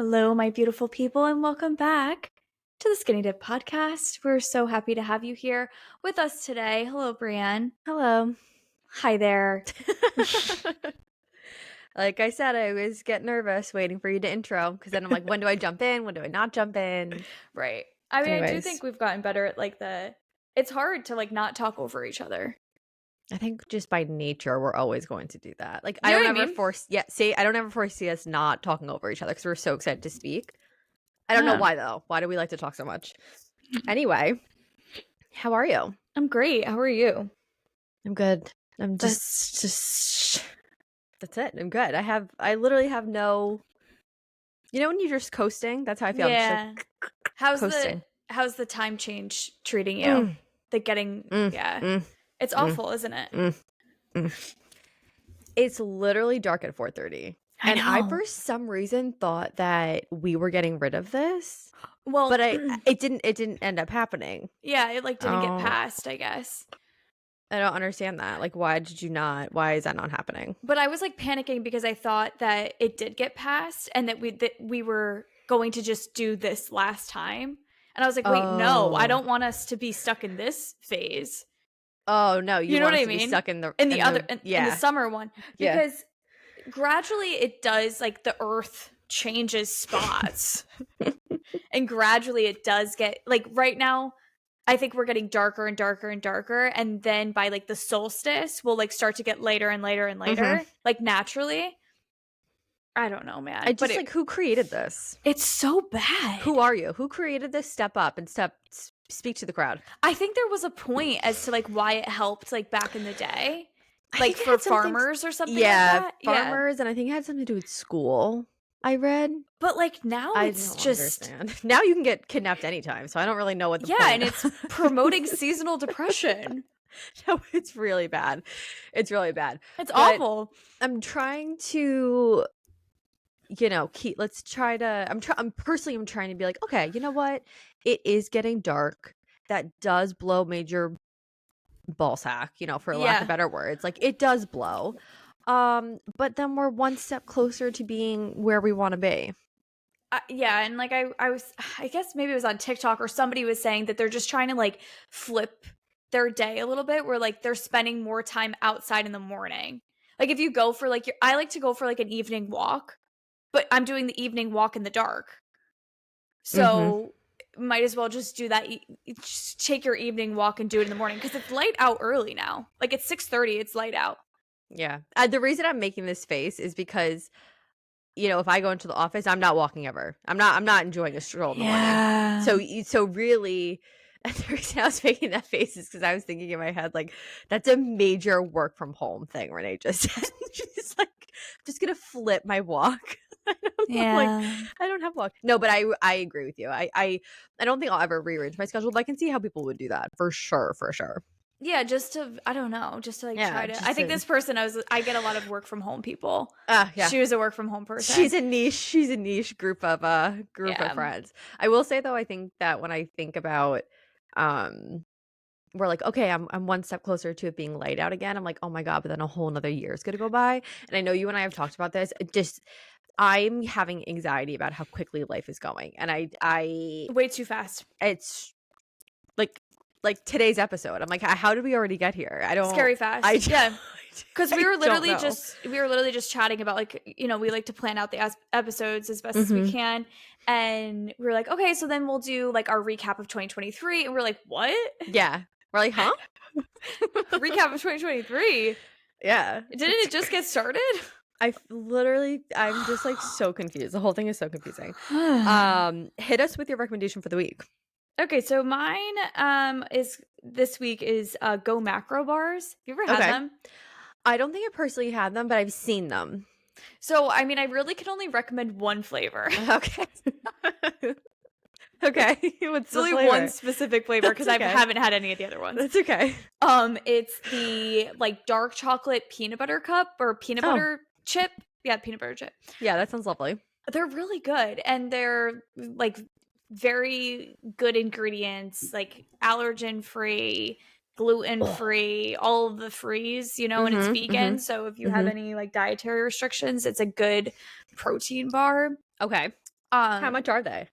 Hello, my beautiful people, and welcome back to the Skinny Dip podcast. We're so happy to have you here with us today. Hello, Brianne. Hello. Hi there. Like I said, I always get nervous waiting for you to intro because then I'm like, when do I jump in? When do I not jump in? Right. I mean, I do Anyways. think we've gotten better at it's hard to not talk over each other. I think just by nature, we're always going to do that. Like, You I know don't what I ever mean? I don't ever foresee us not talking over each other because we're so excited to speak. I don't know Yeah. why though. Why do we like to talk so much? Anyway, how are you? I'm great. How are you? I'm good. I'm just that's it. I'm good. I literally have no, when you're just coasting, that's how I feel. Yeah. I'm just like How's coasting. the time change treating you? Mm. It's awful, isn't it? It's literally dark at 4:30. I And I, know. for some reason, thought that we were getting rid of this, Well, but it didn't end up happening. yeah, it didn't get Oh, passed, I guess. I don't understand that. Like, why is that not happening? But I was panicking because I thought that it did get passed and that we were going to just do this last time. And I was like, wait, no, I don't want us to be stuck in this phase. Oh no, you know want what us I to be mean? stuck in the In the summer one. Yeah. Because gradually it does, the earth changes spots. And gradually it does get, right now, I think we're getting darker and darker and darker. And then by the solstice, we'll start to get later and later and later, naturally. I don't know, man. I just who created this? It's so bad. Who are you? Who created this? Step up and speak to the crowd. I think there was a point as to why it helped back in the day. For farmers or something like that. Farmers, and I think it had something to do with school. I read. But now it's just understand. Now you can get kidnapped anytime, so I don't really know what the point and it's promoting seasonal depression. No, it's really bad. It's really bad. It's awful. I'm trying to I'm trying to be like, okay, you know what? It is getting dark. That does blow major ball sack, for lack of better words. It does blow. But then we're one step closer to being where we want to be. And I guess maybe it was on TikTok or somebody was saying that they're just trying to flip their day a little bit, where they're spending more time outside in the morning. If you go for I like to go for an evening walk, but I'm doing the evening walk in the dark. So might as well just do that. Just take your evening walk and do it in the morning, because it's light out early now. It's 6:30. It's light out. Yeah. The reason I'm making this face is because, if I go into the office, I'm not walking ever. I'm not enjoying a stroll in the morning. So really, the reason I was making that face is because I was thinking in my head, that's a major work from home thing Renee just said. She's I'm just going to flip my walk. I don't have walk. No, but I agree with you. I don't think I'll ever rearrange my schedule, but I can see how people would do that for sure. Yeah, just to, I don't know, just to try to. I think this person, I get a lot of work from home people. Yeah. She was a work from home person. She's a niche group of friends. I will say though, I think that when I think about, we're okay, I'm one step closer to it being light out again. I'm like, oh my God, but then a whole nother year is going to go by. And I know you and I have talked about this. I'm having anxiety about how quickly life is going. And I way too fast. It's like today's episode. I'm like, how did we already get here? I don't. Scary fast. Yeah. Because we were literally just chatting about we like to plan out the episodes as best as we can, and we were like, okay, so then we'll do our recap of 2023, and we're like, what? Yeah, we're like, huh? Recap of 2023. Yeah, didn't it just get started? I'm just so confused. The whole thing is so confusing. Hit us with your recommendation for the week. Okay, so mine this week is Go Macro bars. You ever had them? I don't think I personally had them, but I've seen them. So, I mean, I really can only recommend one flavor. Okay. Okay. What's the only one specific flavor, because I haven't had any of the other ones. That's okay. It's the dark chocolate peanut butter cup or peanut butter chip. Yeah, peanut butter chip. Yeah, that sounds lovely. They're really good, and they're very good ingredients, allergen free, gluten free, all of the frees, and it's vegan. So if you have any dietary restrictions, it's a good protein bar. Okay. How much are they?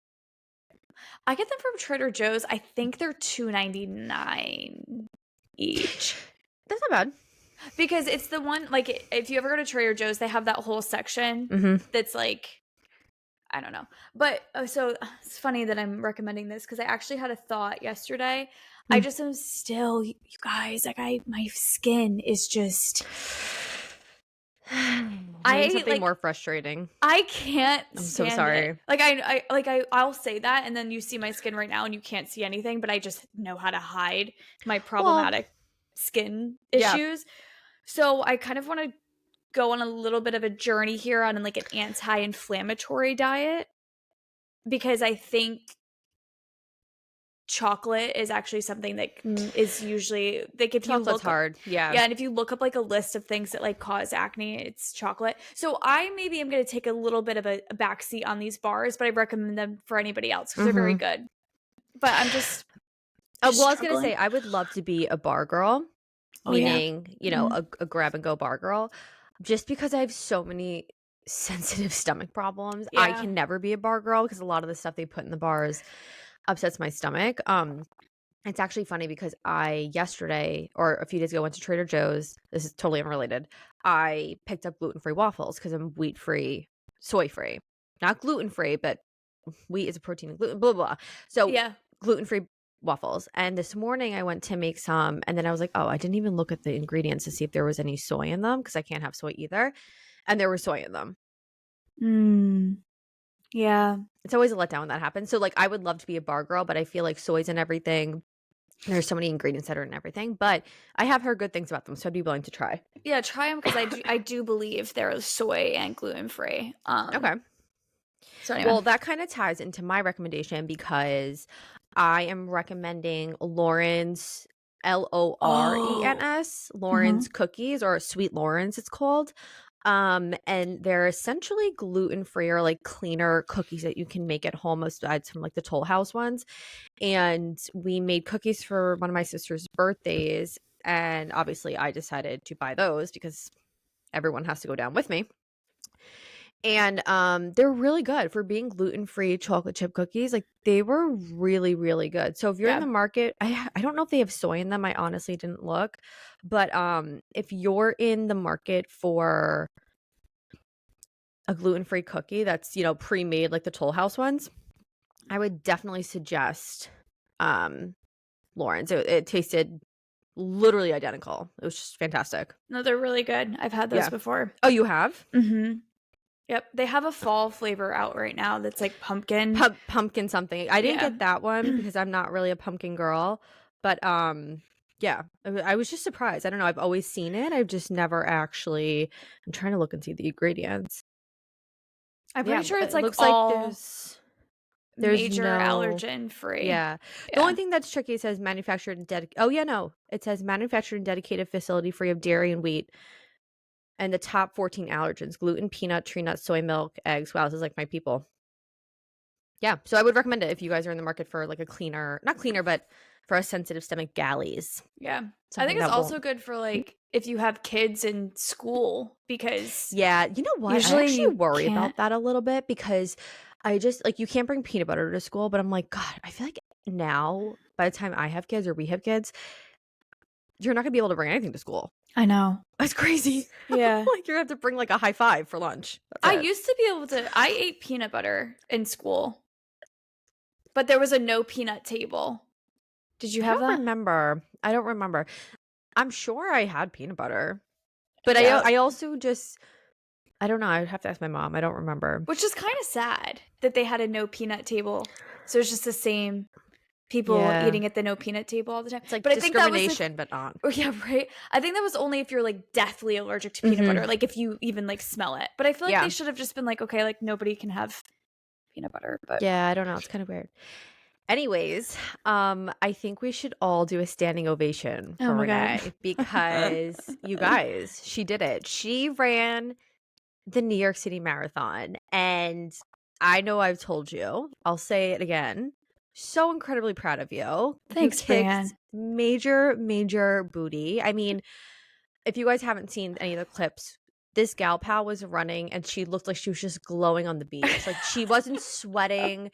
I get them from Trader Joe's. I think they're $2.99 each. That's not bad. Because it's the one, like, if you ever go to Trader Joe's, they have that whole section that's like, I don't know. But so it's funny that I'm recommending this because I actually had a thought yesterday. I just am still, you guys, like my skin is just Something more frustrating. I can't I'm stand so sorry. it. Like I'll say that and then you see my skin right now and you can't see anything, but I just know how to hide my problematic skin issues. So I kind of want to go on a little bit of a journey here on like an anti-inflammatory diet because I think chocolate is actually something that is usually like if you look hard. Yeah, and if you look up like a list of things that like cause acne, it's chocolate. So I maybe am going to take a little bit of a backseat on these bars, but I recommend them for anybody else because they're very good. But I'm just well, I was gonna say I would love to be a bar girl, meaning you know a grab and go bar girl, just because I have so many sensitive stomach problems. I can never be a bar girl because a lot of the stuff they put in the bars upsets my stomach. It's actually funny because I yesterday or a few days ago went to Trader Joe's. This is totally unrelated. I picked up gluten-free waffles because I'm wheat-free, soy-free. Not gluten-free, but wheat is a protein and gluten, blah, blah. So gluten-free waffles. And this morning I went to make some and then I was like, oh, I didn't even look at the ingredients to see if there was any soy in them because I can't have soy either. And there was soy in them. Yeah. It's always a letdown when that happens. So like I would love to be a bar girl, but I feel like soy's in everything. There's so many ingredients that are in everything, but I have heard good things about them, so I'd be willing to try. Yeah, try them because I do believe they're soy and gluten free. Okay. So anyway. Well, that kind of ties into my recommendation because I am recommending Loren's Lorens, Loren's cookies or Sweet Loren's it's called. And they're essentially gluten-free or like cleaner cookies that you can make at home aside from like the Toll House ones. And we made cookies for one of my sister's birthdays. And obviously I decided to buy those because everyone has to go down with me. And they're really good for being gluten-free chocolate chip cookies. Like they were really, really good. So if you're in the market, I don't know if they have soy in them. I honestly didn't look. But if you're in the market for a gluten-free cookie that's, you know, pre-made like the Toll House ones, I would definitely suggest Loren's. It tasted literally identical. It was just fantastic. No, they're really good. I've had those before. Oh, you have? Mm-hmm. Yep. They have a fall flavor out right now that's like pumpkin. Pumpkin something. I didn't get that one because I'm not really a pumpkin girl. But yeah, I was just surprised. I don't know. I've always seen it. I've just never actually. I'm trying to look and see the ingredients. I'm pretty sure it's like looks all like there's major allergen free. Yeah. The only thing that's tricky, it says manufactured and dedicated. Oh yeah, no. It says manufactured and dedicated facility free of dairy and wheat. And the top 14 allergens: gluten, peanut, tree nut, soy milk, eggs. Wow, this is like my people. Yeah. So I would recommend it if you guys are in the market for like a cleaner, not cleaner, but for a sensitive stomach galleys. Yeah. I think it's also good for like if you have kids in school because you know what? I actually worry about that a little bit because I just like you can't bring peanut butter to school, but I'm like, God, I feel like now by the time I have kids or we have kids, you're not gonna be able to bring anything to school. I know. That's crazy. Yeah. Like you're gonna have to bring like a high five for lunch. I used to be able to I ate peanut butter in school. But there was a no peanut table. Did you have that? I don't remember. I'm sure I had peanut butter. But I also just I don't know. I'd have to ask my mom. I don't remember. Which is kind of sad that they had a no peanut table. So it's just the same people eating at the no peanut table all the time. It's like but discrimination, but not. Oh, yeah, right. I think that was only if you're like deathly allergic to peanut butter, like if you even like smell it. But I feel like they should have just been like, okay, like nobody can have peanut butter. But yeah, I don't know. It's kind of weird. Anyways, I think we should all do a standing ovation for Renee because you guys, she did it. She ran the New York City Marathon, and I know I've told you. I'll say it again. So incredibly proud of you. Thanks, Brianne. Major booty. I mean, if you guys haven't seen any of the clips, this gal pal was running and she looked like she was just glowing on the beach. Like she wasn't sweating.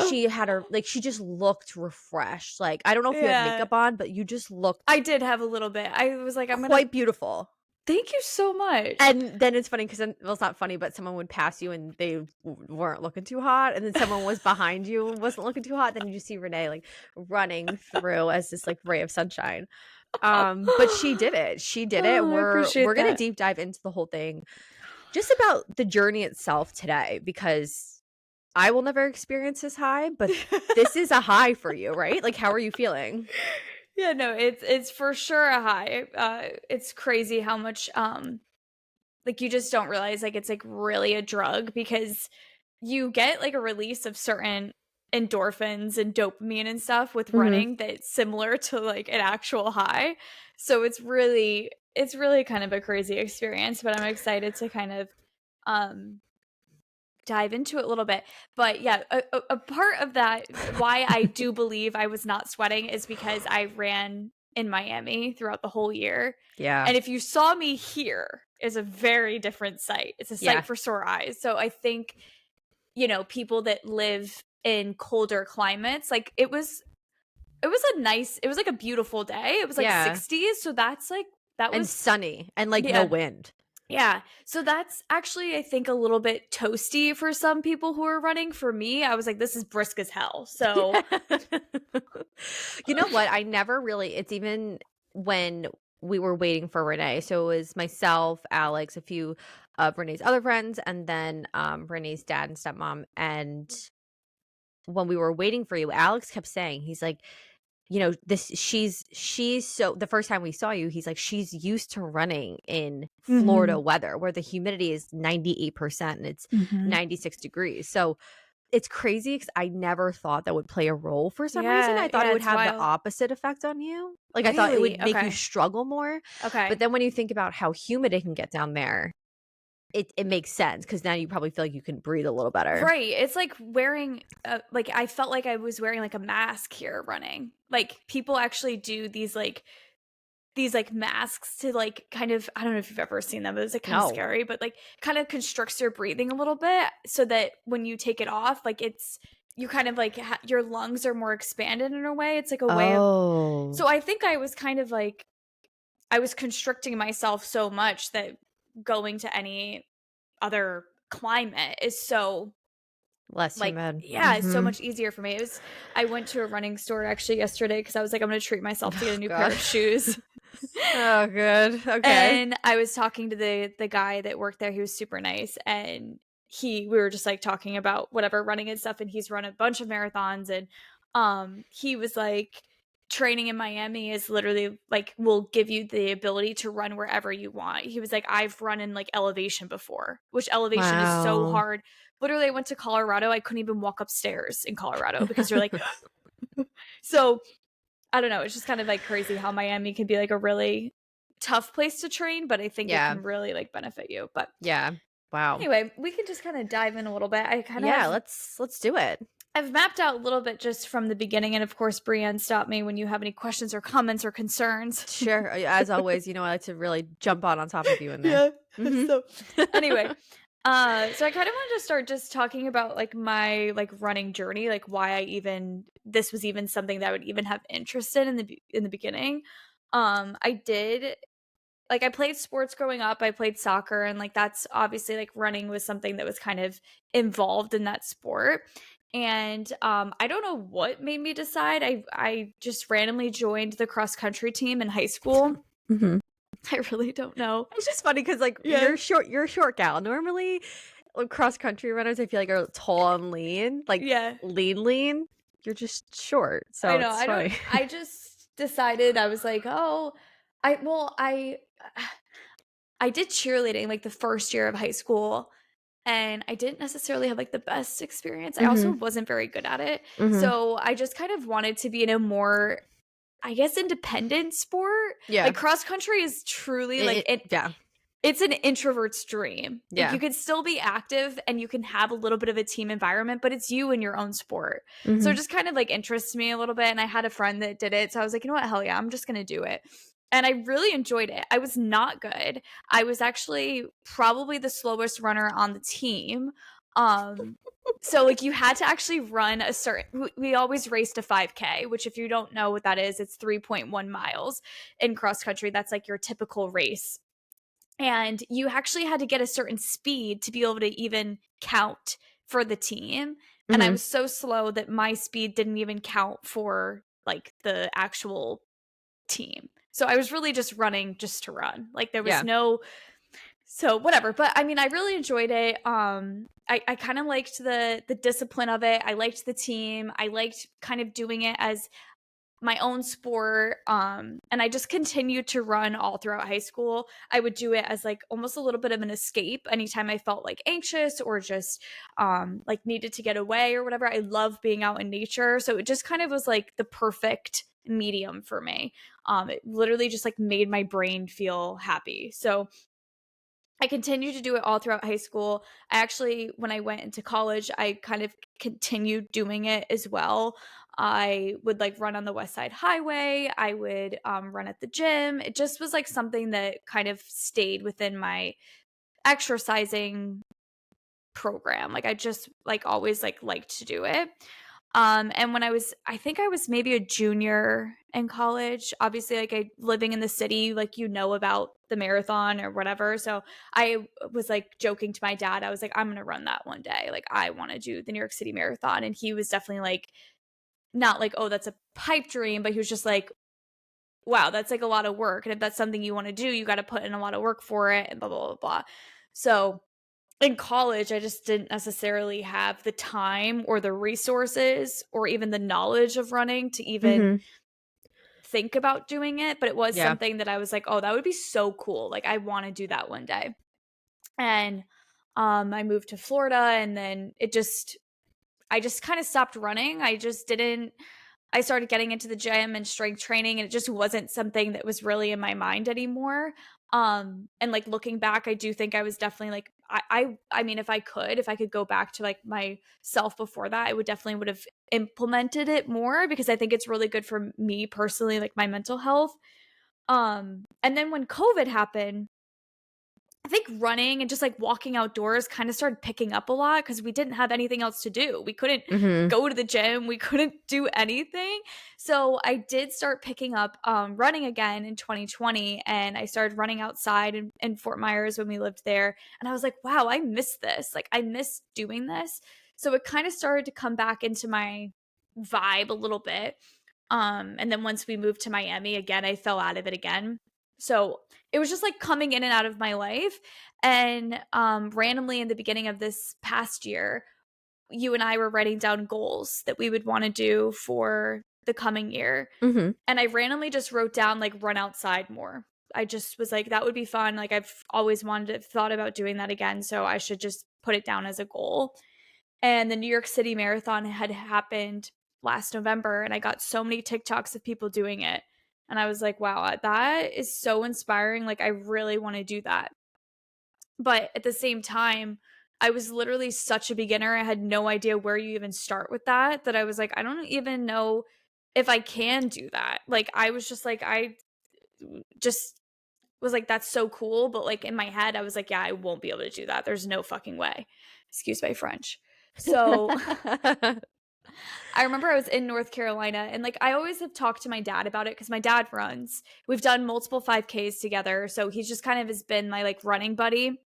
She had her like she just looked refreshed. Like I don't know if you had Yeah. makeup on, but you just looked I did have a little bit. I was like, I'm quite gonna beautiful. thank you so much. And then it's funny because then, well, it's not funny, but someone would pass you and they weren't looking too hot, and then someone was behind you and wasn't looking too hot. Then you just see Renee like running through as this like ray of sunshine. But she did it. She did it. Oh, I appreciate We're gonna that. deep dive into the whole thing, just about the journey itself today, because I will never experience this high, but this is a high for you, right? Like, how are you feeling? Yeah, no, it's for sure a high. It's crazy how much like you just don't realize like it's like really a drug because you get like a release of certain endorphins and dopamine and stuff with Mhm. running that's similar to like an actual high. So it's really kind of a crazy experience, but I'm excited to kind of um dive into it a little bit. But yeah, a part of that why I do believe I was not sweating is because I ran in Miami throughout the whole year. Yeah. And if you saw me here, is a very different sight. It's a Yeah. sight for sore eyes. So I think, people that live in colder climates, like it was like a beautiful day. It was like Yeah. 60s. So that's like that And was sunny and like no yeah. wind. Yeah. So that's actually, I think, a little bit toasty for some people who are running. For me, I was like, this is brisk as hell. So, You know what? I never really, it's even when we were waiting for Renee. So it was myself, Alex, a few of Renee's other friends, and then Renee's dad and stepmom. And when we were waiting for you, Alex kept saying, he's like, she's so, the first time we saw you, he's like, she's used to running in Florida weather where the humidity is 98% and it's 96 degrees. So it's crazy because I never thought that would play a role for some reason. I thought it would it's have the wild. opposite effect on you. Like I thought it Really? would make you Okay. struggle more. Okay. But then when you think about how humid it can get down there, it makes sense because now you probably feel like you can breathe a little better. Right. It's like wearing, like, I felt like I was wearing like a mask here running. Like, people actually do these masks to like kind of, I don't know if you've ever seen them, but it's like kind of No. scary, but like kind of constricts your breathing a little bit so that when you take it off, like you kind of like your lungs are more expanded in a way. It's like a way of, Oh. so I think I was kind of like, I was constricting myself so much that going to any other climate is so Less like, humid. yeah, it's so much easier for me. I went to a running store actually yesterday because I was like, I'm going to treat myself to get a new pair of shoes. Oh, good. Okay. And I was talking to the guy that worked there. He was super nice, and we were just like talking about whatever running and stuff. And he's run a bunch of marathons, and he was like, training in Miami is literally like will give you the ability to run wherever you want. He was like, I've run in like elevation before, which elevation is so Wow. hard. Literally, I went to Colorado. I couldn't even walk upstairs in Colorado because you're like, so I don't know. It's just kind of like crazy how Miami can be like a really tough place to train, but I think it Yeah. can really like benefit you. But Yeah. Wow. anyway, we can just kind of dive in a little bit. Let's do it. I've mapped out a little bit just from the beginning, and of course, Brianne, stop me when you have any questions or comments or concerns. Sure. As always, I like to really jump on top of you in there. Yeah. So anyway, so I kind of wanted to start just talking about like my like running journey, like why this was even something that I would even have interest in the beginning. I did like I played sports growing up. I played soccer, and like that's obviously like running was something that was kind of involved in that sport. And I don't know what made me decide. I just randomly joined the cross country team in high school. I really don't know. It's just funny because like you're a short gal. Normally, cross country runners I feel like are tall and lean, like lean. You're just short, so I know. it's funny. I just decided I was like, oh, I did cheerleading like the first year of high school. And I didn't necessarily have like the best experience. I also wasn't very good at it. So I just kind of wanted to be in a more, I guess, independent sport. Yeah. Like cross country is truly it's an introvert's dream. Yeah. Like, you can still be active and you can have a little bit of a team environment, but it's you and your own sport. So it just kind of like interests me a little bit. And I had a friend that did it. So I was like, you know what? Hell yeah, I'm just going to do it. and I really enjoyed it. I was not good. I was actually probably the slowest runner on the team. So like you had to actually run a certain, we always raced a 5K, which if you don't know what that is, it's 3.1 miles in cross country. That's like your typical race. And you actually had to get a certain speed to be able to even count for the team. And I Mhm. was so slow that my speed didn't even count for like the actual team. So I was really just running just to run. Like there was Yeah. no, so whatever. But I mean, I really enjoyed it. I kind of liked the discipline of it. I liked the team. I liked kind of doing it as my own sport. And I just continued to run all throughout high school. I would do it as like almost a little bit of an escape anytime I felt like anxious or just like needed to get away or whatever. I love being out in nature. So it just kind of was like the perfect medium for me. It literally just like made my brain feel happy. So I continued to do it all throughout high school. I actually, when I went into college, I kind of continued doing it as well. I would like run on the West Side Highway. I would run at the gym. It just was like something that kind of stayed within my exercising program. Like I just like always like liked to do it. And when I think I was maybe a junior in college, obviously like I living in the city, like you know about the marathon or whatever. So I was like joking to my dad. I was like, I'm gonna run that one day. Like I want to do the New York City Marathon. And he was definitely like, not like, oh, that's a pipe dream, but he was just like, wow, that's like a lot of work. And if that's something you want to do, you got to put in a lot of work for it and blah, blah, blah, blah. So in college, I just didn't necessarily have the time or the resources or even the knowledge of running to even Mhm. think about doing it. But it was Yeah. something that I was like, oh, that would be so cool. Like, I want to do that one day. And I moved to Florida and then I just kind of stopped running. I just didn't I started getting into the gym and strength training and it just wasn't something that was really in my mind anymore. And like looking back, I do think I was definitely like I mean if I could go back to like myself before that, I would definitely would have implemented it more because I think it's really good for me personally, like my mental health. And then when COVID happened, I think running and just like walking outdoors kind of started picking up a lot because we didn't have anything else to do. We couldn't Mhm. go to the gym, we couldn't do anything. So I did start picking up running again in 2020, and I started running outside in Fort Myers when we lived there. And I was like, wow, I miss this. Like, I miss doing this. So it kind of started to come back into my vibe a little bit. And then once we moved to Miami again, I fell out of it again. So it was just like coming in and out of my life. And randomly in the beginning of this past year, you and I were writing down goals that we would want to do for the coming year. Mhm. And I randomly just wrote down like run outside more. I just was like, that would be fun. Like I've always wanted to thought about doing that again. So I should just put it down as a goal. And the New York City Marathon had happened last November, and I got so many TikToks of people doing it. And I was like, wow, that is so inspiring. Like, I really want to do that. But at the same time, I was literally such a beginner. I had no idea where you even start with that, that I was like, I don't even know if I can do that. Like, I was just like, I just was like, that's so cool. But like in my head, I was like, yeah, I won't be able to do that. There's no fucking way. Excuse my French. So I remember I was in North Carolina and like I always have talked to my dad about it because my dad runs. We've done multiple 5Ks together. So he's just kind of has been my like running buddy.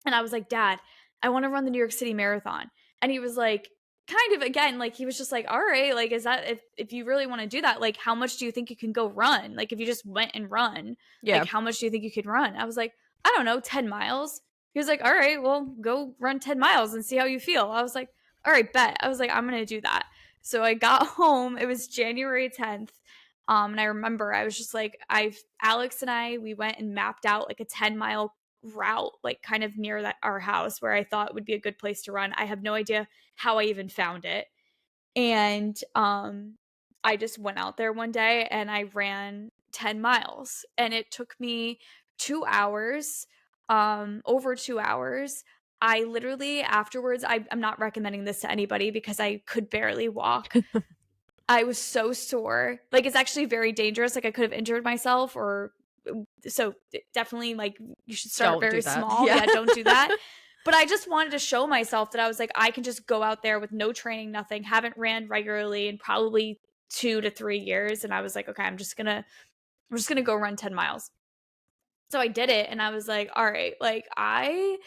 And I was like, Dad, I want to run the New York City Marathon. And he was like, kind of again, like he was just like, all right, like, is that if you really want to do that, like how much do you think you can go run? Like if you just went and run, like Yeah. how much do you think you could run? I was like, I don't know, 10 miles. He was like, all right, well, go run 10 miles and see how you feel. I was like, all right, bet. I was like, I'm gonna do that. So I got home. It was January 10th. And I remember I was just like, Alex and I, we went and mapped out like a 10-mile route, like kind of near our house where I thought would be a good place to run. I have no idea how I even found it. And I just went out there one day and I ran 10 miles and it took me 2 hours, over 2 hours. I literally afterwards, I'm not recommending this to anybody because I could barely walk. I was so sore. Like, it's actually very dangerous. Like, I could have injured myself or so definitely, like, you should start Don't do very that. small. Yeah. Yeah, don't do that. But I just wanted to show myself that I was like, I can just go out there with no training, nothing, haven't ran regularly in probably 2 to 3 years. And I was like, okay, I'm just gonna go run 10 miles. So I did it and I was like, all right, like I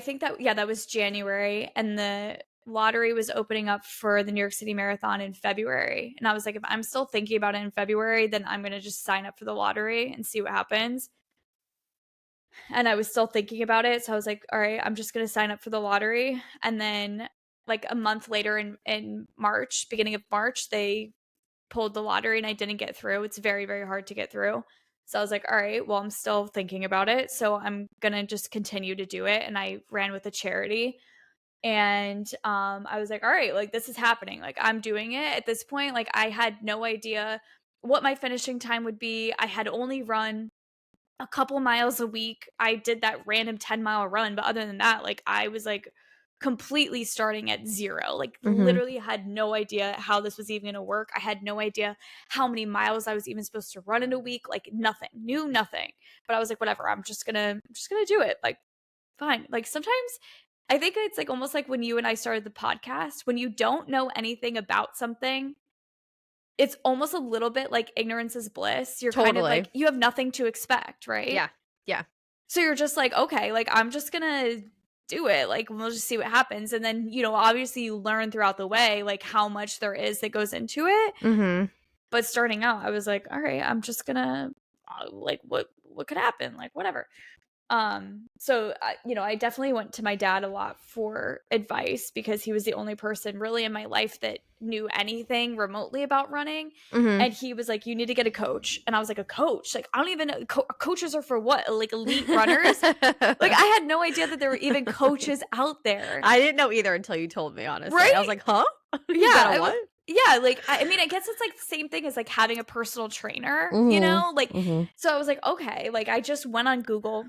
think that, yeah, that was January and the lottery was opening up for the New York City Marathon in February. And I was like, if I'm still thinking about it in February, then I'm going to just sign up for the lottery and see what happens. And I was still thinking about it. So I was like, all right, I'm just going to sign up for the lottery. And then like a month later in March, beginning of March, they pulled the lottery and I didn't get through. It's very, very hard to get through. So I was like, all right, well, I'm still thinking about it. So I'm going to just continue to do it. And I ran with a charity. And I was like, all right, like this is happening. Like I'm doing it at this point. Like I had no idea what my finishing time would be. I had only run a couple miles a week. I did that random 10-mile run. But other than that, like I was like completely starting at zero. Like Mhm. literally had no idea how this was even going to work. I had no idea how many miles I was even supposed to run in a week. Like nothing, knew nothing. But I was like, whatever, I'm just gonna do it. Like fine. Like sometimes I think it's like almost like when you and I started the podcast, when you don't know anything about something, it's almost a little bit like ignorance is bliss. You're kind of Totally. like, you have nothing to expect, right? Yeah. Yeah. So you're just like, okay, like I'm just gonna do it. Like we'll just see what happens. And then, obviously you learn throughout the way, like how much there is that goes into it. Mhm. But starting out, I was like, all right, I'm just gonna like what could happen? Like whatever. So I definitely went to my dad a lot for advice because he was the only person really in my life that knew anything remotely about running. Mhm. And he was like, you need to get a coach. And I was like, a coach? Like, I don't even know. Coaches are for what? Like elite runners? Like, I had no idea that there were even coaches out there. I didn't know either until you told me, honestly. I was Right? like, "Huh? You Yeah. got a what?" Yeah. Like, I mean, I guess it's like the same thing as like having a personal trainer, Mhm. Like, Mhm. so I was like, okay. Like, I just went on Google.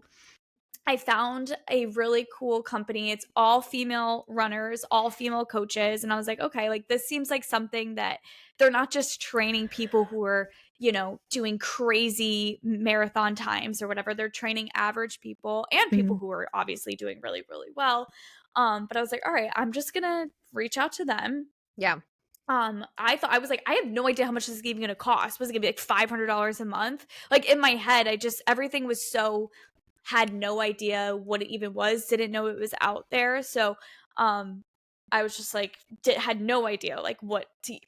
I found a really cool company. It's all female runners, all female coaches. And I was like, okay, like this seems like something that they're not just training people who are, doing crazy marathon times or whatever. They're training average people and people Mhm. who are obviously doing really, really well. But I was like, all right, I'm just gonna reach out to them. Yeah. I was like, I have no idea how much this is even gonna cost. Was it gonna be like $500 a month? Like in my head, everything was so had no idea what it even was, didn't know it was out there. So I was just like had no idea like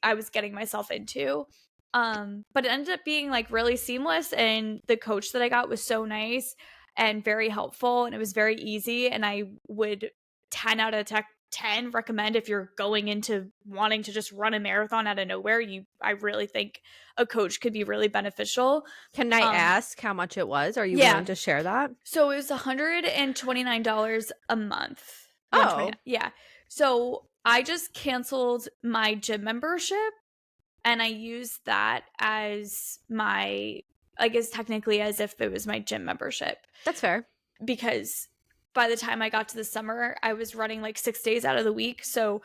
I was getting myself into. But it ended up being like really seamless and the coach that I got was so nice and very helpful and it was very easy and I would 10 out of 10 recommend if you're going into wanting to just run a marathon out of nowhere, I really think a coach could be really beneficial. Can I Um ask how much it was? Are you yeah, willing to share that? so it was $129 a month. 129. Oh, Yeah. So I just canceled my gym membership and I used that as my, I guess technically as if it was my gym membership that's fair. because by the time I got to the summer, I was running like 6 days out of the week. So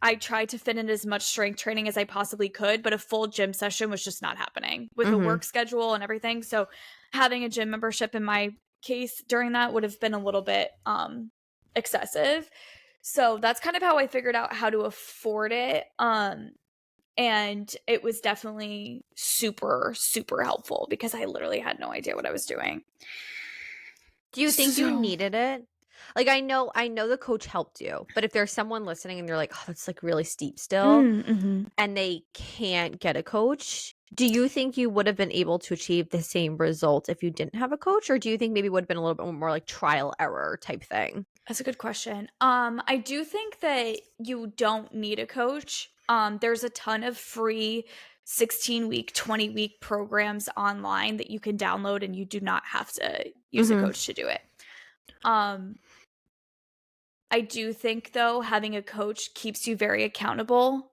I tried to fit in as much strength training as I possibly could, but a full gym session was just not happening with a Mhm. work schedule and everything. So having a gym membership in my case during that would have been a little bit excessive. So that's kind of how I figured out how to afford it. And it was definitely super, super helpful because I literally had no idea what I was doing. Do you think you So needed it? Like, I know the coach helped you, but if there's someone listening and they're like, "Oh, that's, like, really steep still," mm-hmm. and they can't get a coach, do you think you would have been able to achieve the same result if you didn't have a coach? Or do you think maybe it would have been a little bit more like trial error type thing? That's a good question. I do think that you don't need a coach. There's a ton of free 16-week, 20-week programs online that you can download and you do not have to use a Mhm. coach to do it. Um, I do think though having a coach keeps you very accountable.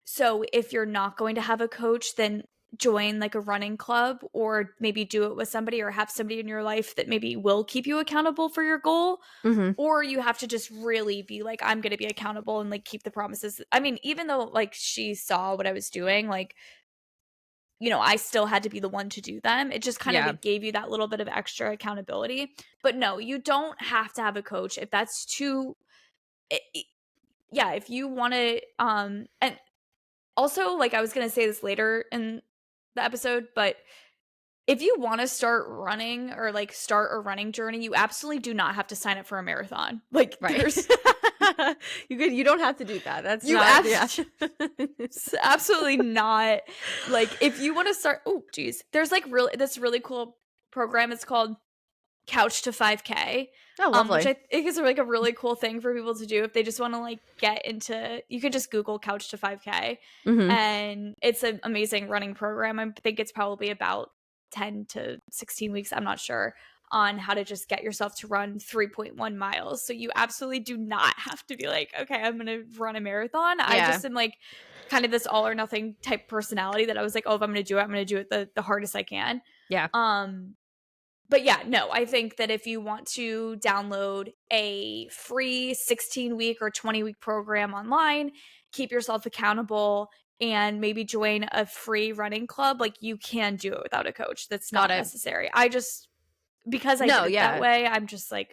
So if you're not going to have a coach, then join like a running club, or maybe do it with somebody, or have somebody in your life that maybe will keep you accountable for your goal. Or you have to just really be like, I'm going to be accountable and like keep the promises. I mean, even though like she saw what I was doing, like, you know, I still had to be the one to do them. It just kind of like gave you that little bit of extra accountability. But no, you don't have to have a coach if that's too yeah, if you want to and also, like, I was going to say this later in the episode, but if you want to start running, or like start a running journey, you absolutely do not have to sign up for a marathon. Like, there's you don't have to do that. That's you not it's absolutely not. Like, if you want to start, oh geez, there's like this really cool program. It's called Couch to 5K. Oh, lovely. Which I think is like a really cool thing for people to do if they just want to like get into. You could just Google Couch to 5K, and it's an amazing running program. I think it's probably about 10 to 16 weeks, I'm not sure, on how to just get yourself to run 3.1 miles. So you absolutely do not have to be like, okay, I'm gonna run a marathon. I just am like kind of this all or nothing type personality that I was like, oh, if I'm gonna do it, I'm gonna do it the hardest I can. But yeah, no, I think that if you want to download a free 16-week or 20-week program online, keep yourself accountable, and maybe join a free running club, like, you can do it without a coach. That's not necessary. I just, because I did it that way, I'm just like,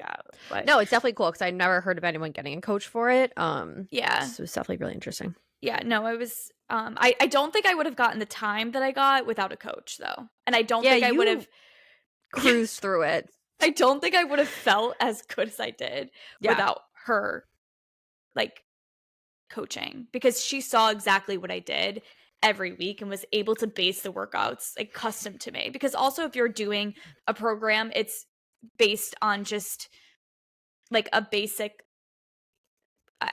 but no, it's definitely cool, because I never heard of anyone getting a coach for it. Yeah. So it's definitely really interesting. Yeah, no, I was, I don't think I would have gotten the time that I got without a coach, though. And I don't think I would have cruised through it. I don't think I would have felt as good as I did without her, like, coaching, because she saw exactly what I did every week and was able to base the workouts like custom to me. Because also, if you're doing a program, it's based on just like a basic,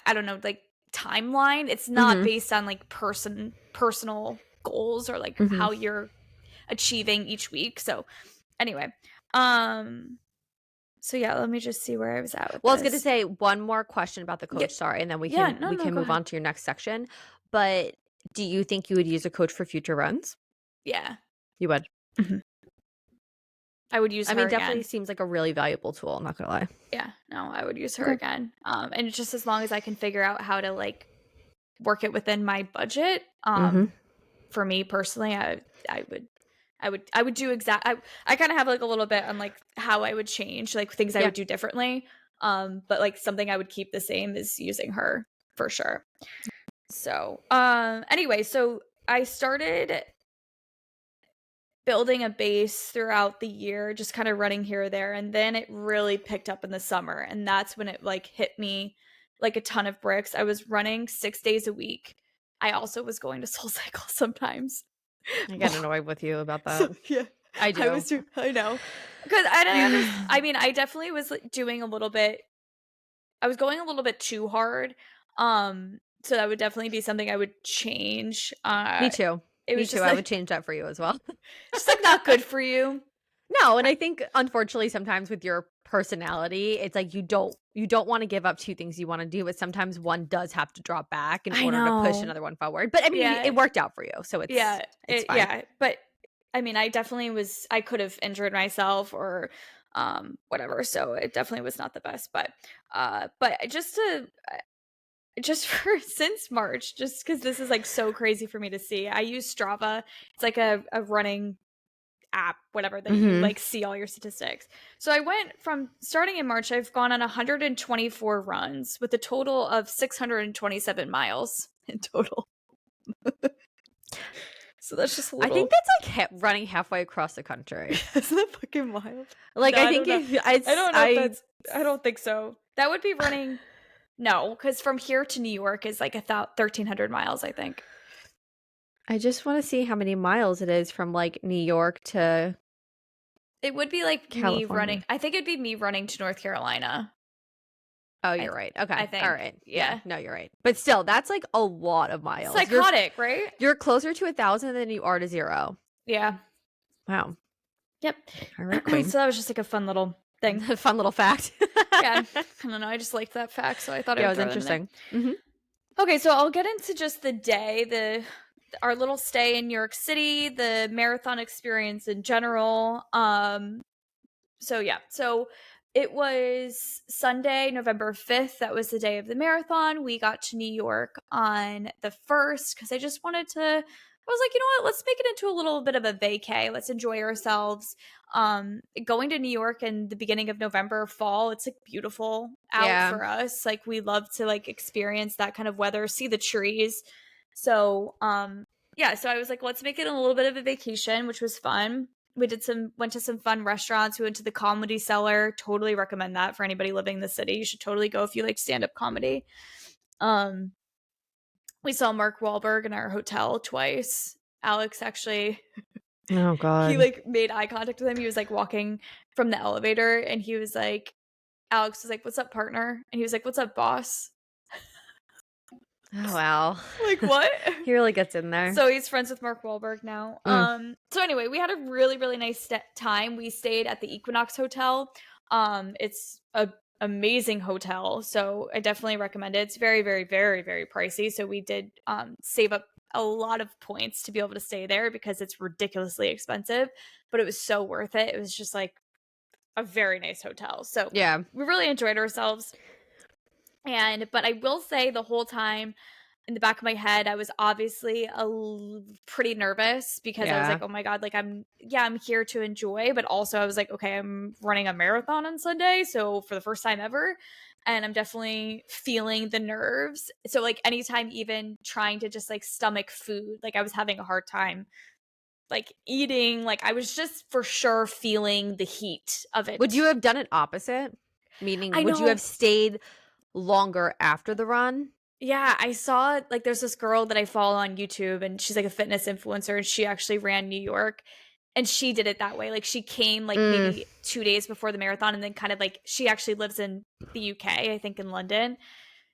I don't know, like timeline. It's not based on like personal goals, or like how you're achieving each week. So anyway, so yeah, let me just see where I was at with I was going to say one more question about the coach, sorry, and then we can move on to your next section. But do you think you would use a coach for future runs? Yeah. You would? I would use her again. Definitely seems like a really valuable tool, I'm not going to lie. Yeah, no, I would use her again. And just as long as I can figure out how to like work it within my budget, for me personally, I would do I kind of have like a little bit on like how I would change, like things I would do differently. But like something I would keep the same is using her for sure. So, anyway, so I started building a base throughout the year, just kind of running here or there. And then it really picked up in the summer. And that's when it like hit me like a ton of bricks. I was running 6 days a week. I also was going to SoulCycle sometimes. I get annoyed with you about that. Yeah, I do. I know, because I mean, I definitely was like, doing a little bit. I was going a little bit too hard. So that would definitely be something I would change. Me too. Me too. Like, I would change that for you as well. Just like not good for you. No, and I think unfortunately sometimes with your personality, it's like you don't want to give up 2 things you want to do, but sometimes one does have to drop back in order to push another one forward. But I mean, it worked out for you, so it's it's fine. Yeah, but I mean, I definitely I could have injured myself or whatever, so it definitely was not the best. But just for since March, just because this is like so crazy for me to see, I use Strava. It's like a running app, whatever, that you like see all your statistics. So I went from starting in March, I've gone on 124 runs with a total of 627 miles in total. So that's just a little... I think that's like running halfway across the country. Isn't that fucking wild? Like, no, I think I don't know if that's... I don't think so. That would be running... No, because from here to New York is like 1,300 miles, I think. I just want to see how many miles it is from like New York to... It would be like California. Me running... I think it'd be me running to North Carolina. Oh, you're right. Okay. I think. All right. Yeah. No, you're right. But still, that's like a lot of miles. Psychotic, right? You're closer to 1,000 than you are to 0. Yeah. Wow. Yep. All right, queen. So that was just like a fun little thing. Fun little fact. Yeah. I don't know. I just liked that fact, so I thought it was interesting. Okay, so I'll get into just the day, our little stay in New York City, the marathon experience in general. So yeah, so it was Sunday, November 5th. That was the day of the marathon. We got to New York on the 1st because I just wanted to, I was like, you know what, let's make it into a little bit of a vacay. Let's enjoy ourselves. Going to New York in the beginning of November, fall, it's like beautiful out Yeah. for us. Like we love to like experience that kind of weather, see the trees. So, yeah, so I was like, let's make it a little bit of a vacation, which was fun. We went to some fun restaurants. We went to the Comedy Cellar. Totally recommend that for anybody living in the city. You should totally go if you like stand-up comedy. We saw Mark Wahlberg in our hotel twice. Alex actually, Oh he God. like made eye contact with him. He was like walking from the elevator and he was like, Alex was like, "What's up, partner?" And he was like, "What's up, boss?" Oh wow. Like, what? He really gets in there. So he's friends with Mark Wahlberg now. So anyway, we had a really, really nice time. We stayed at the Equinox Hotel. It's a amazing hotel, so I definitely recommend it. It's very, very, very, very pricey. So we did save up a lot of points to be able to stay there because it's ridiculously expensive, but it was so worth it. It was just like a very nice hotel. So Yeah. we really enjoyed ourselves. But I will say the whole time in the back of my head, I was obviously pretty nervous because I was Yeah. like, oh my God, like I'm here to enjoy. But also I was like, okay, I'm running a marathon on Sunday. So for the first time ever. And I'm definitely feeling the nerves. So like anytime even trying to just like stomach food, like I was having a hard time like eating. Like I was just for sure feeling the heat of it. Would you have done it opposite? Meaning, I would you know. have stayed longer after the run? Yeah, I saw like there's this girl that I follow on YouTube and she's like a fitness influencer and she actually ran New York and she did it that way. Like she came like maybe 2 days before the marathon and then kind of like she actually lives in the UK, I think in London.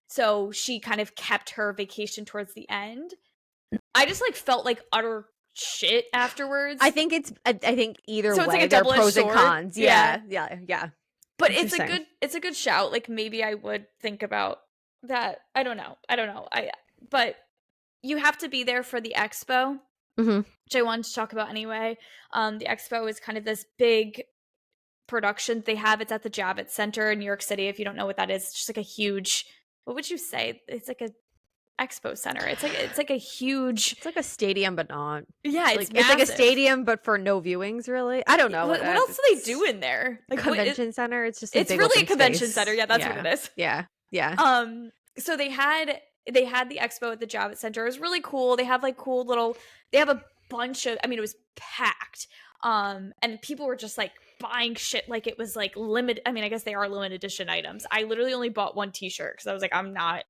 So she kind of kept her vacation towards the end. I just like felt like utter shit afterwards. I think either So it's like way a there are double-edged pros and sword. cons. Yeah. Yeah. But Interesting. it's a good shout. Like maybe I would think about that. I don't know. But you have to be there for the expo, which I wanted to talk about anyway. The expo is kind of this big production they have. It's at the Javits Center in New York City. If you don't know what that is, it's just like a huge. What would you say? It's like a expo center. It's like a huge. It's like a stadium, but not. Yeah, Like it's it's like a massive. stadium, but for no viewings. Really, I don't know What else do they do in there? Like convention center. It's just it's big really open a convention space. center. Yeah, that's what it is. Yeah. So they had the expo at the Javits Center. It was really cool. They have like cool little. They have a bunch of. I mean, it was packed. And people were just like buying shit like it was like limited. I mean, I guess they are limited edition items. I literally only bought one T-shirt because I was like, I'm not.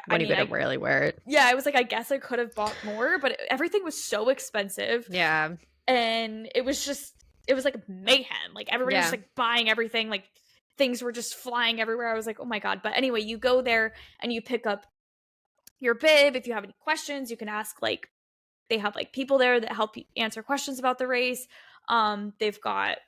When are you gonna rarely wear it? Yeah, I was like, I guess I could have bought more, but everything was so expensive. Yeah, and it was like mayhem. Like everybody was just like buying everything. Like things were just flying everywhere. I was like, oh my God. But anyway, you go there and you pick up your bib. If you have any questions, you can ask like they have like people there that help you answer questions about the race. They've got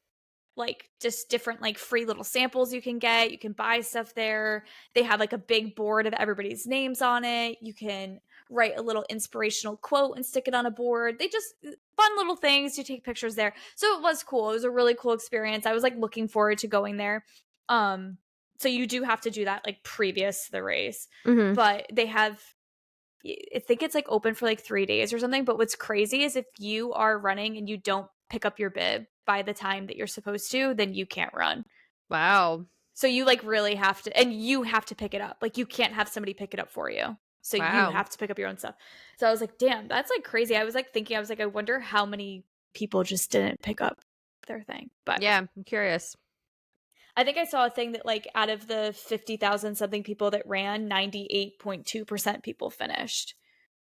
like just different like free little samples you can get. You can buy stuff there. They have like a big board of everybody's names on it. You can write a little inspirational quote and stick it on a board. They just fun little things. You take pictures there. So it was cool. It was a really cool experience. I was like looking forward to going there. So you do have to do that like previous to the race. But they have I think it's like open for like 3 days or something. But what's crazy is if you are running and you don't pick up your bib by the time that you're supposed to, then you can't run. Wow. So you like really have to, and you have to pick it up. Like you can't have somebody pick it up for you. So you have to pick up your own stuff. So I was like, damn, that's like crazy. I was like thinking, I wonder how many people just didn't pick up their thing. But yeah, I'm curious. I think I saw a thing that like out of the 50,000 something people that ran, 98.2% people finished.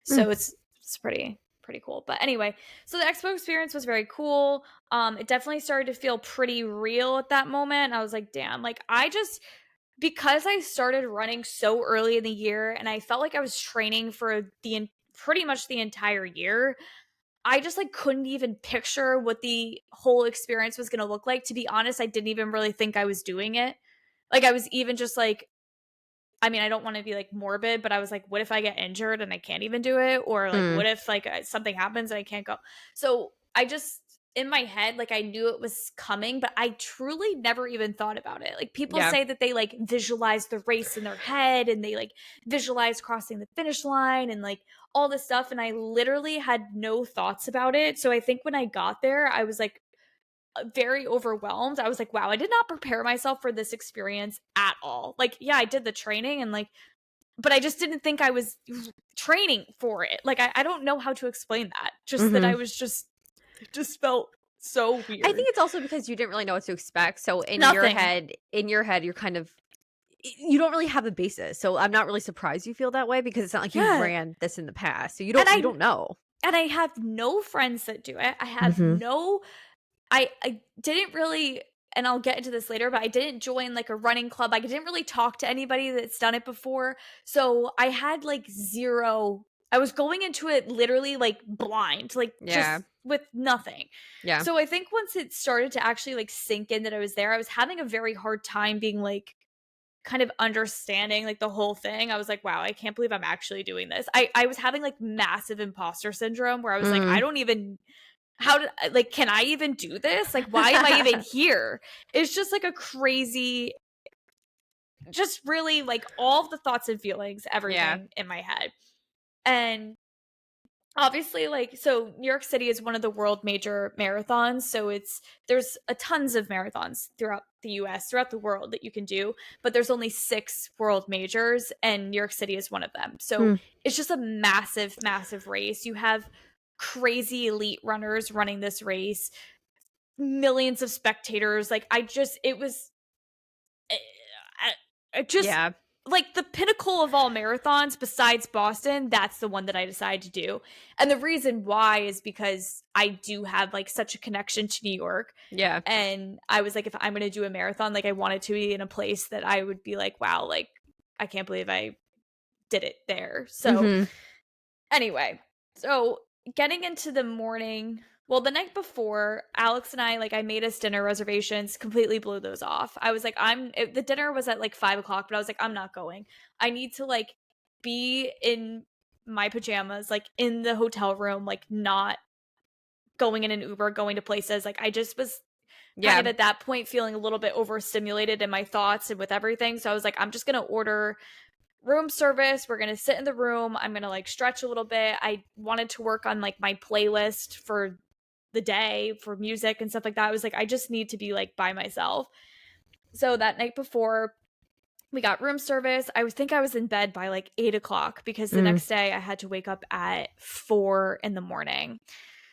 So it's pretty cool. But anyway, so the expo experience was very cool. It definitely started to feel pretty real at that moment. I was like, damn, like because I started running so early in the year and I felt like I was training for pretty much the entire year. I just like couldn't even picture what the whole experience was going to look like. To be honest, I didn't even really think I was doing it. Like I was even just like, I mean, I don't want to be like morbid, but I was like, what if I get injured and I can't even do it? Or like, what if like something happens and I can't go? So I just, in my head, like I knew it was coming, but I truly never even thought about it. Like people Yeah. say that they like visualize the race in their head and they like visualize crossing the finish line and like all this stuff. And I literally had no thoughts about it. So I think when I got there, I was like, very overwhelmed. I was like, wow, I did not prepare myself for this experience at all. Like, yeah, I did the training and like, but I just didn't think I was training for it. Like, I don't know how to explain that. Just that I was just, it just felt so weird. I think it's also because you didn't really know what to expect. So in your head, you're kind of, you don't really have a basis. So I'm not really surprised you feel that way because it's not like you ran this in the past. So you don't know. And I have no friends that do it. I have no, I didn't really, and I'll get into this later, but I didn't join like a running club. I didn't really talk to anybody that's done it before. So I had like zero, I was going into it literally like blind, like just with nothing. Yeah. So I think once it started to actually like sink in that I was there, I was having a very hard time being like kind of understanding like the whole thing. I was like, wow, I can't believe I'm actually doing this. I was having like massive imposter syndrome where I was like, I don't even, how did, like, can I even do this? Like, why am I even here? It's just like a crazy, just really like all of the thoughts and feelings, everything in my head. And obviously, like, so New York City is one of the world major marathons. So there's a tons of marathons throughout the US, throughout the world that you can do, but there's only 6 world majors and New York City is one of them. So it's just a massive, massive race. You have crazy elite runners running this race, millions of spectators. Like it was just like the pinnacle of all marathons besides Boston. That's the one that I decided to do. And the reason why is because I do have like such a connection to New York. Yeah. And I was like, if I'm going to do a marathon, like I wanted to be in a place that I would be like, wow, like I can't believe I did it there. So anyway, so getting into the morning, well, the night before, Alex and I, like, I made us dinner reservations, completely blew those off. I was like, the dinner was at like 5:00, but I was like, I'm not going. I need to like be in my pajamas, like in the hotel room, like not going in an Uber, going to places. Like, I just was kind of at that point feeling a little bit overstimulated in my thoughts and with everything. So I was like, I'm just going to order room service. We're gonna sit in the room. I'm gonna like stretch a little bit. I wanted to work on like my playlist for the day for music and stuff like that. I was like, I just need to be like by myself. So that night before, we got room service. I think I was in bed by like 8:00 because the next day I had to wake up at 4 a.m.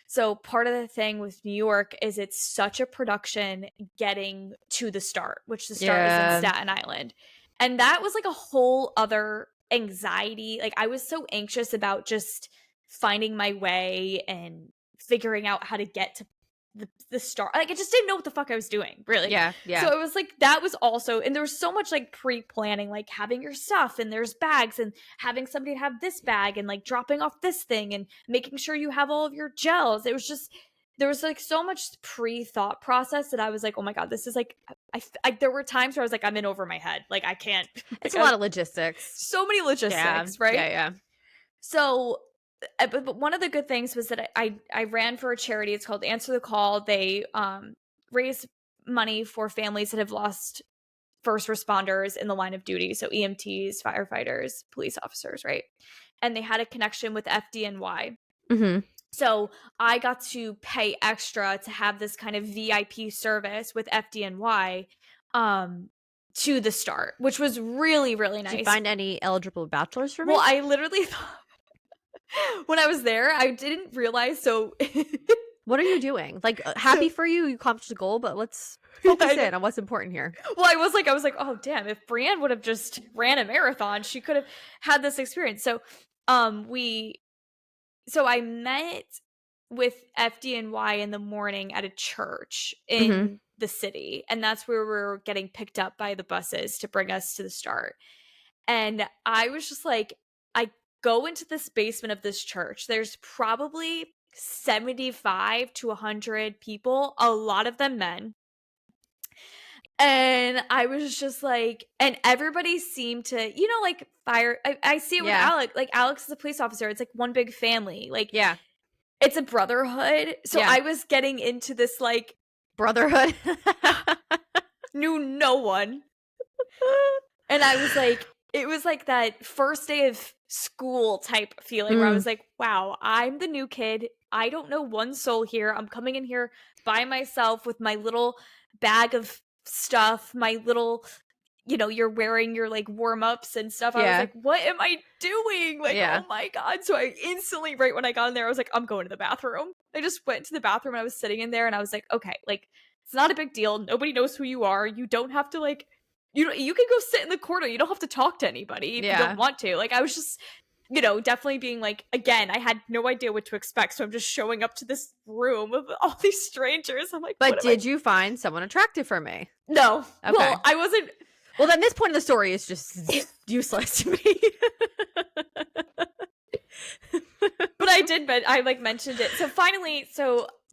So part of the thing with New York is it's such a production getting to the start, which the start is in Staten Island. And that was like a whole other anxiety. Like I was so anxious about just finding my way and figuring out how to get to the start. Like I just didn't know what the fuck I was doing, really. Yeah. So it was like that was also, and there was so much like pre-planning, like having your stuff and there's bags and having somebody have this bag and like dropping off this thing and making sure you have all of your gels. It was just, there was like so much pre-thought process that I was like, oh my God, this is like, there were times where I was like, I'm in over my head. Like I can't. It's a lot of logistics. So many logistics, right? Yeah. So, but one of the good things was that I ran for a charity. It's called Answer the Call. They raise money for families that have lost first responders in the line of duty. So EMTs, firefighters, police officers, right? And they had a connection with FDNY. So I got to pay extra to have this kind of VIP service with FDNY to the start, which was really, really nice. Did you find any eligible bachelors for me? Well, I literally thought when I was there, I didn't realize. So what are you doing? Like happy for you, you accomplished the goal, but let's focus in on what's important here. Well, I was like, oh damn, if Brianne would have just ran a marathon, she could have had this experience. So so I met with FDNY in the morning at a church in the city. And that's where we were getting picked up by the buses to bring us to the start. And I was just like, I go into this basement of this church. There's probably 75 to 100 people, a lot of them men. And I was just like, and everybody seemed to, like fire. I see it with Yeah. Alex. Like Alex is a police officer. It's like one big family. Like Yeah. it's a brotherhood. So Yeah. I was getting into this like Brotherhood. knew no one. And I was like, it was like that first day of school type feeling where I was like, wow, I'm the new kid. I don't know one soul here. I'm coming in here by myself with my little bag of stuff, my little, you're wearing your like warm ups and stuff. I was Yeah. like, what am I doing? Like, Yeah. oh my God. So I instantly, right when I got in there, I was like, I'm going to the bathroom. I just went to the bathroom and I was sitting in there and I was like, okay, like, it's not a big deal. Nobody knows who you are. You don't have to like, you can go sit in the corner. You don't have to talk to anybody if you don't want to. Like, I was just, definitely being like, again, I had no idea what to expect. So I'm just showing up to this room of all these strangers. I'm like, but did you find someone attractive for me? No. Okay. Well, I wasn't. Well, then this point of the story is just useless to me. But I did, but I like mentioned it. So finally,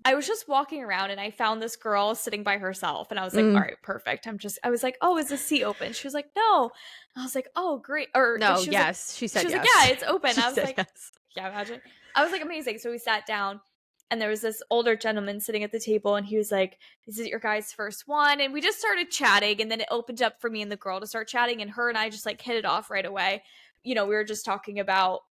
I was just walking around and I found this girl sitting by herself and I was like, all right, perfect. I was like, oh, is the seat open? She was like, no. I was like, oh, great. Or no, she was yes. Like, she said she was yes. like, yeah, it's open. She I was said like, yes. yeah, imagine. I was like, amazing. So we sat down and there was this older gentleman sitting at the table and he was like, is it your guys' first one? And we just started chatting and then it opened up for me and the girl to start chatting and her and I just like hit it off right away. We were just talking about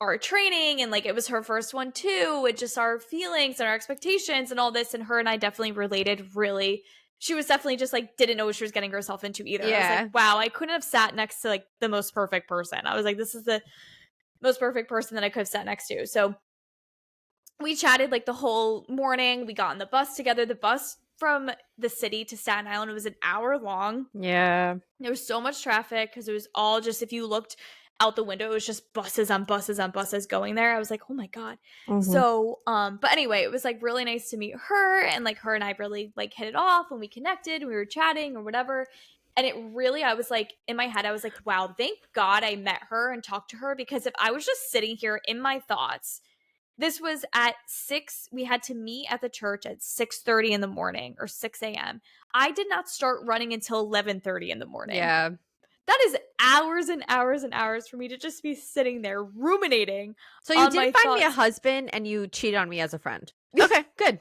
our training and like it was her first one too, and just our feelings and our expectations and all this, and her and I definitely related. Really, she was definitely just like didn't know what she was getting herself into either. I was like, wow, I couldn't have sat next to like the most perfect person. I was like, this is the most perfect person that I could have sat next to. So we chatted like the whole morning. We got on the bus together. The bus from the city to Staten Island was an hour long. Yeah. There was so much traffic because it was all just, if you looked out the window, it was just buses on buses on buses going there. I was like, oh my God. So, but anyway, it was like really nice to meet her, and like her and I really like hit it off when we connected, we were chatting or whatever. And it really, I was like, in my head, I was like, wow, thank God I met her and talked to her, because if I was just sitting here in my thoughts, this was at 6, we had to meet at the church at 6:30 in the morning or 6 a.m. I did not start running until 11:30 in the morning. Yeah. That is hours and hours and hours for me to just be sitting there ruminating. So you did find me a husband and you cheated on me as a friend. Okay, good.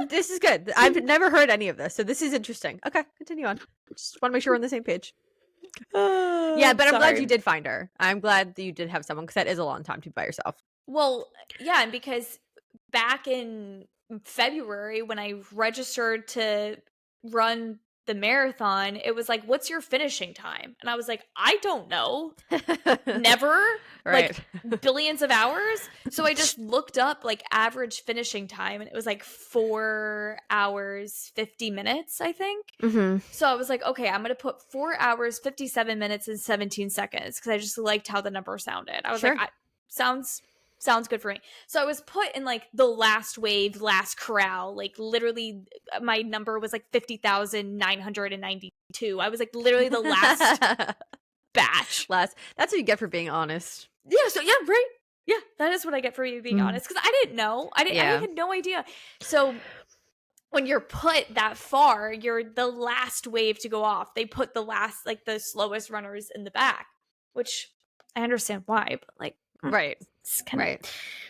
This is good. I've never heard any of this, so this is interesting. Okay, continue on. Just want to make sure we're on the same page. Yeah, but I'm glad you did find her. I'm glad that you did have someone, because that is a long time to be by yourself. Well, yeah, and because back in February when I registered to run the marathon, it was like, what's your finishing time? And I was like, I don't know. Never. Right. Like billions of hours. So I just looked up like average finishing time and it was like 4 hours 50 minutes, I think. So I was like, okay, I'm gonna put 4 hours 57 minutes and 17 seconds because I just liked how the number sounded. I was like, sounds good for me. So I was put in like the last wave, last corral. Like literally my number was like 50,992. I was like literally the last batch. That's what you get for being honest. Yeah, so yeah, right. Yeah, that is what I get for you being honest, because I didn't know. I had no idea. So when you're put that far, you're the last wave to go off. They put the last, like the slowest runners in the back, which I understand why, but like right.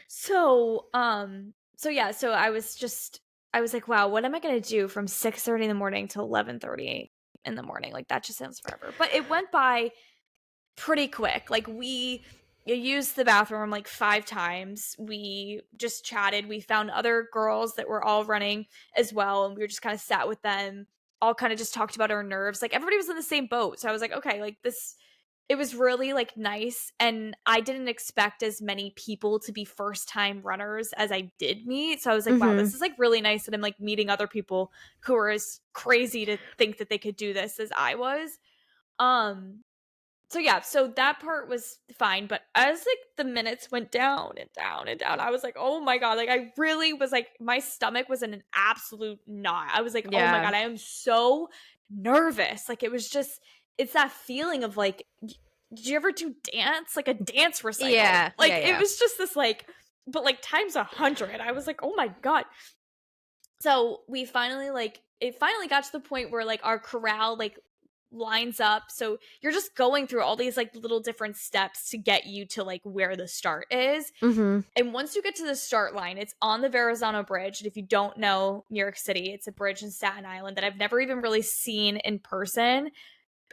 So yeah, so I was like, wow, what am I gonna do from 6:30 in the morning to 11:30 in the morning? Like that just sounds forever. But it went by pretty quick. Like we used the bathroom like 5 times. We just chatted. We found other girls that were all running as well, and we were just kind of sat with them, all kind of just talked about our nerves. Like everybody was in the same boat. So I was like, okay, like this, it was really like nice, and I didn't expect as many people to be first time runners as I did meet. So I was like, wow, this is like really nice that I'm like meeting other people who are as crazy to think that they could do this as I was. So yeah, so that part was fine, but as like the minutes went down and down and down, I was like, oh my God, like I really was like, my stomach was in an absolute knot. I was like, oh my God, I am so nervous. Like it was just, it's that feeling of like, did you ever do dance? Like a dance recital? Yeah. Like it was just this like, but like times 100. I was like, oh my God. So we finally like it finally got to the point where like our corral like lines up. So you're just going through all these like little different steps to get you to like where the start is. Mhm. And once you get to the start line, it's on the Verrazano Bridge. And if you don't know New York City, it's a bridge in Staten Island that I've never even really seen in person.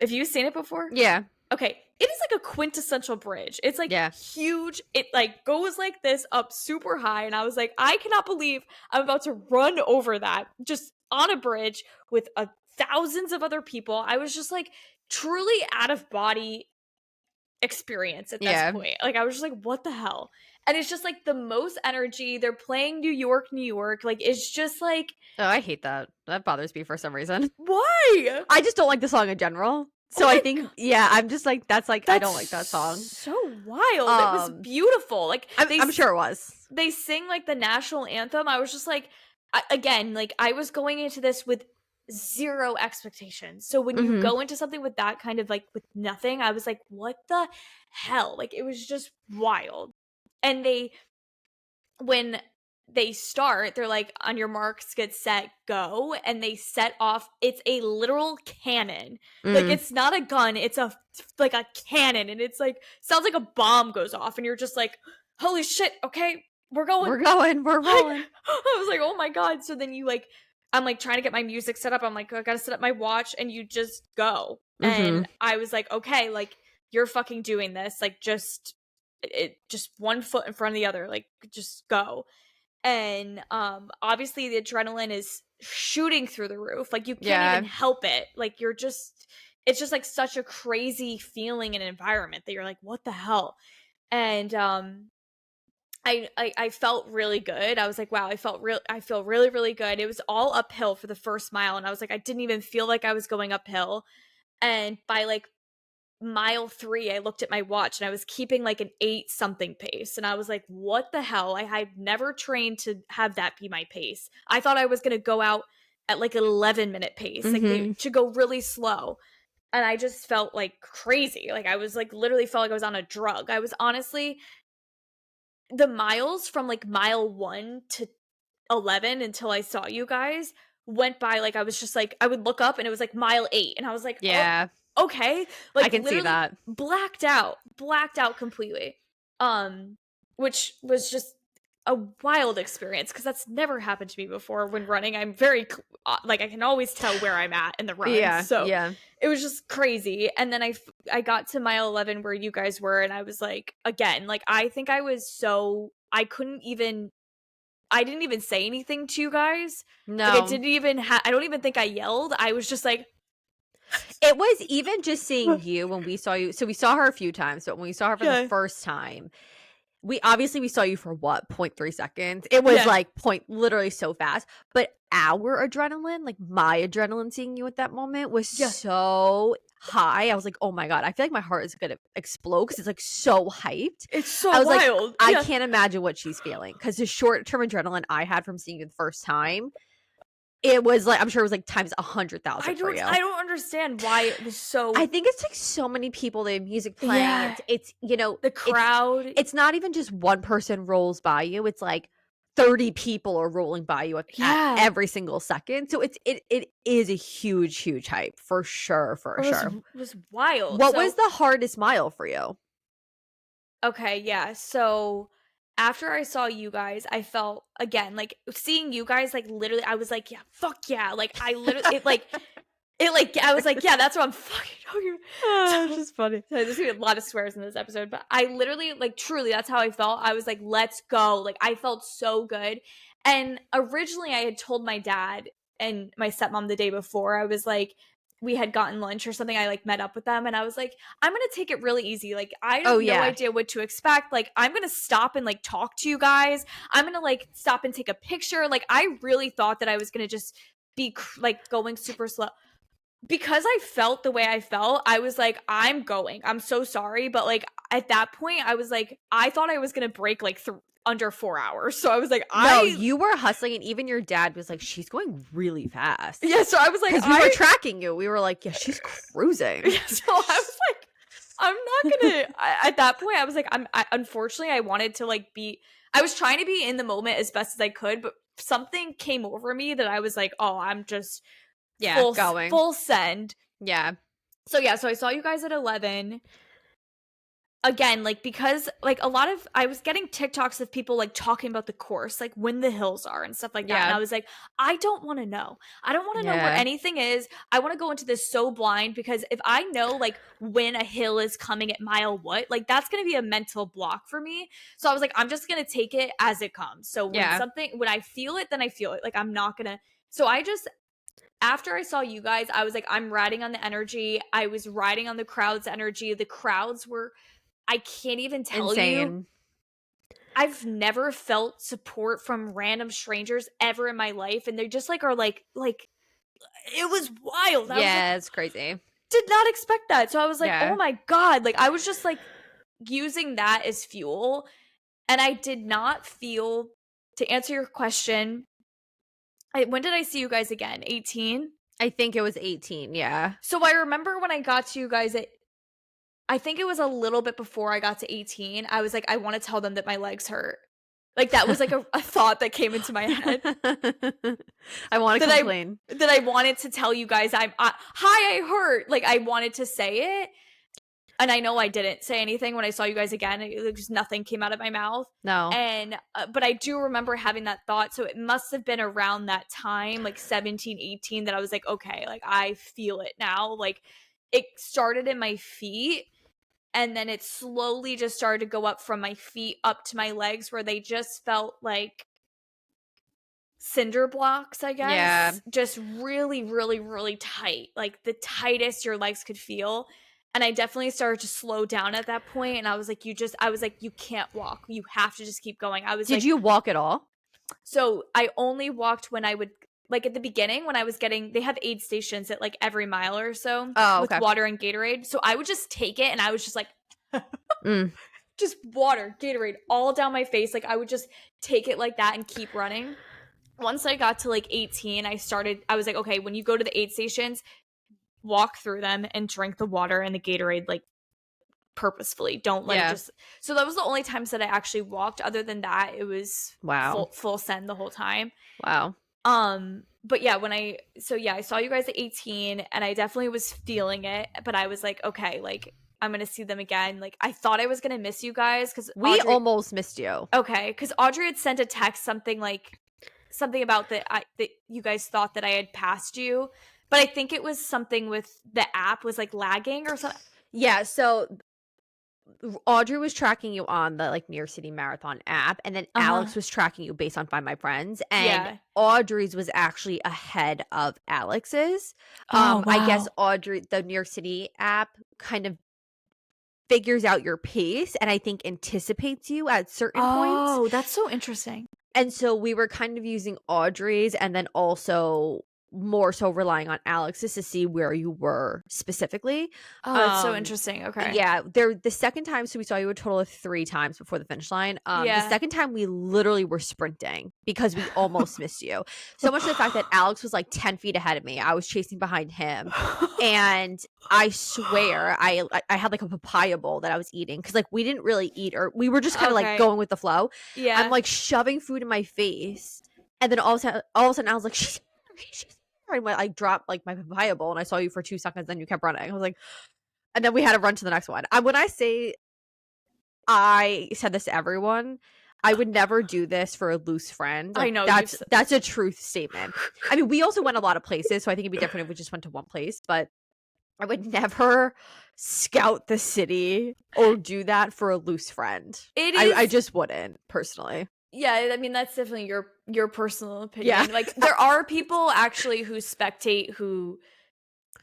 Have you seen it before? Yeah. Okay, it is like a quintessential bridge. It's like Yeah. huge. It like goes like this up super high. And I was like, I cannot believe I'm about to run over that just on a bridge with thousands of other people. I was just like truly out of body experience at this Yeah. point. Like I was just like, what the hell? And it's just like the most energy. They're playing New York, New York. Like it's just like, Oh, I hate that. That bothers me for some reason. why? I just don't like the song in general. So Oh I my think, yeah, I'm just like, that's like, I don't like that song. So wild. It was beautiful. Like I'm sure it was. They sing like the national anthem. I was just like, again, like I was going into this with zero expectations. So when you go into something with that kind of like with nothing, I was like, what the hell? Like it was just wild. And when they start, they're like, on your marks, get set, go. And they set off. It's a literal cannon. Like it's not a gun. It's like a cannon. And it's like, sounds like a bomb goes off. And you're just like, holy shit. Okay, we're going. We're rolling. I was like, oh my God. So then you like, I'm like trying to get my music set up. I'm like, I gotta set up my watch. And you just go. And I was like, okay, like you're fucking doing this. Like just one foot in front of the other. Like just go. And obviously the adrenaline is shooting through the roof. Like you can't even help it. Like it's just like such a crazy feeling and environment that you're like, what the hell? And I felt really good. I was like, wow, I feel really, really good. It was all uphill for the first mile. And I was like, I didn't even feel like I was going uphill. And by like mile 3, I looked at my watch and I was keeping like an 8 something pace. And I was like, what the hell? I've never trained to have that be my pace. I thought I was going to go out at like an 11-minute pace, like to go really slow. And I just felt like crazy. Like I was like literally felt like I was on a drug. I was honestly, the miles from like mile 1 to 11 until I saw you guys went by like I was just like I would look up and it was like mile 8 and I was like, Yeah. oh, okay, like I can see that. blacked out completely, which was just a wild experience because that's never happened to me before when running. I'm very like I can always tell where I'm at in the run. Yeah. So yeah. it was just crazy. And then I got to mile 11 where you guys were and I was like, again, like I think I was so I didn't even say anything to you guys. No. Like I didn't even I don't even think I yelled. I was just like, it was even just seeing you when we saw you. So we saw her a few times, but when we saw her for the first time, we saw you for what, 0.3 seconds. It was like literally so fast. But our adrenaline, like my adrenaline seeing you at that moment was so high. I was like, oh my God, I feel like my heart is gonna explode because it's like so hyped. It's so I was wild. Like, I can't imagine what she's feeling because the short-term adrenaline I had from seeing you the first time, it was like, I'm sure it was like times 100,000 for you. I don't understand why it was so. I think it's like so many people, they have music playing. Yeah. It's you know, the crowd. It's not even just one person rolls by you. It's like 30 people are rolling by you at every single second. So it is a huge hype for sure. It was wild. What was the hardest mile for you? Okay, yeah. So after I saw you guys, I felt again like seeing you guys like literally I was like, yeah, fuck yeah. Like I literally I was like, yeah, that's what I'm fucking talking about. Oh, it's just funny. So there's gonna be a lot of swears in this episode, but I literally like truly that's how I felt. I was like, let's go. Like I felt so good. And originally I had told my dad and my stepmom the day before, I was like, we had gotten lunch or something. I like met up with them and I was like, I'm gonna take it really easy. Like I have no idea what to expect. Like I'm gonna stop and like talk to you guys. I'm gonna like stop and take a picture. Like I really thought that I was gonna just be like going super slow. Because I felt the way I felt, I was like, I'm going. I'm so sorry. But like at that point, I was like, I thought I was going to break like under 4 hours. So I was like, No, you were hustling. And even your dad was like, she's going really fast. Yeah. So I was like, because we were tracking you. We were like, yeah, she's cruising. Yeah, so I was like, I'm not going to. At that point, I was like, unfortunately, I wanted to like I was trying to be in the moment as best as I could. But something came over me that I was like, oh, I'm just going. full send. Yeah. So I saw you guys at 11. Again, like, because like a lot of I was getting TikToks of people like talking about the course, like when the hills are and stuff like that. And I was like, I don't want to know. I don't want to know where anything is. I want to go into this so blind, because if I know like when a hill is coming at mile what, like that's going to be a mental block for me. So I was like, I'm just going to take it as it comes. So when I feel it, then I feel it. Like I'm not going to. So after I saw you guys, I was like, I'm riding on the energy. I was riding on the crowd's energy. The crowds were, I can't even tell you. I've never felt support from random strangers ever in my life. And they just like are like it was wild. It's crazy. Did not expect that. So I was like, oh my God. Like I was just like using that as fuel. And I did not feel, to answer your question, when did I see you guys again? 18? I think it was 18, yeah. So I remember when I got to you guys I think it was a little bit before I got to 18. I was like, I want to tell them that my legs hurt. Like that was like a thought that came into my head. I want to complain. That I wanted to tell you guys, hi, I hurt. Like I wanted to say it. And I know I didn't say anything when I saw you guys again. Just nothing came out of my mouth. No. And, but I do remember having that thought. So it must have been around that time, like 17, 18, that I was like, okay, like I feel it now. Like it started in my feet. And then it slowly just started to go up from my feet up to my legs, where they just felt like cinder blocks, I guess. Yeah. Just really, really, really tight. Like the tightest your legs could feel. And I definitely started to slow down at that point. And I was like, you can't walk. You have to just keep going. Did you walk at all? So I only walked when I would, like at the beginning when I was they have aid stations at like every mile or so with water and Gatorade. So I would just take it and I was just like, just water, Gatorade all down my face. Like I would just take it like that and keep running. Once I got to like 18, I was like, okay, when you go to the aid stations, walk through them and drink the water and the Gatorade like purposefully. Don't let it just. So that was the only times that I actually walked. Other than that, it was full send the whole time. Wow. But yeah, I saw you guys at 18 and I definitely was feeling it, but I was like, okay, like I'm going to see them again. Like I thought I was going to miss you guys cuz we almost missed you. Okay, cuz Audrey had sent a text something about that you guys thought that I had passed you, but I think it was something with the app was like lagging or something. Yeah, so Audrey was tracking you on the like New York City Marathon app, and then Alex was tracking you based on Find My Friends, and Audrey's was actually ahead of Alex's. Wow. I guess the New York City app kind of figures out your pace and I think anticipates you at certain points. Oh, that's so interesting. And so we were kind of using Audrey's and then also more so relying on Alex's to see where you were specifically. Oh, that's so interesting. Okay. Yeah. The second time, so we saw you a total of 3 times before the finish line. The second time we literally were sprinting because we almost missed you. So much to the fact that Alex was like 10 feet ahead of me. I was chasing behind him. And I swear I had like a papaya bowl that I was eating because like we didn't really eat, or we were just kind of like going with the flow. Yeah. I'm like shoving food in my face. And then all of a sudden I was like, she's and I dropped like my papaya bowl and I saw you for 2 seconds, then you kept running. I was like, and then we had to run to the next one. When I say I said this to everyone, I would never do this for a loose friend. Like, I know that's a truth statement. I mean, we also went a lot of places, so I think it'd be different if we just went to one place, but I would never scout the city or do that for a loose friend. I just wouldn't personally. Yeah, I mean, that's definitely your personal opinion. Yeah. Like, there are people actually who spectate who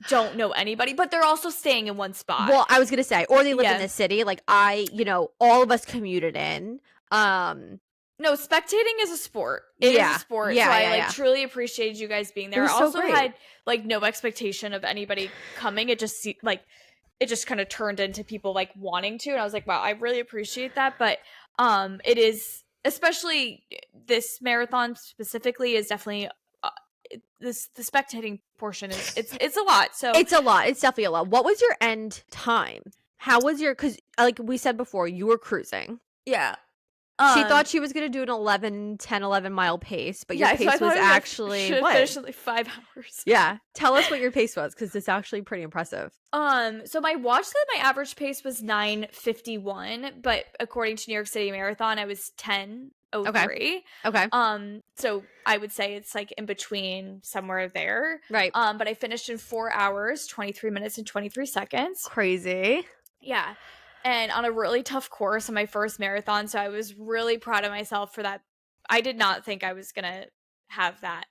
don't know anybody, but they're also staying in one spot. Well, I was going to say, or they live in the city. Like, all of us commuted in. No, spectating is a sport. It is a sport. Yeah, so I truly appreciated you guys being there. I also had like no expectation of anybody coming. It just kind of turned into people like wanting to. And I was like, wow, I really appreciate that. But it is, especially this marathon specifically, is definitely the spectating portion is it's a lot. So it's a lot. It's definitely a lot. What was your end time? How was because like we said before, you were cruising. Yeah. She thought she was going to do an 11 mile pace, but your Yeah, so I pace thought was I actually should what? finish in like 5 hours. Yeah. Tell us what your pace was, because it's actually pretty impressive. So my watch said my average pace was 9:51, but according to New York City Marathon, I was 10:03. Okay. So I would say it's like in between somewhere there. Right. But I finished in 4 hours, 23 minutes and 23 seconds. Crazy. Yeah. And on a really tough course on my first marathon, so I was really proud of myself for that. I did not think I was going to have that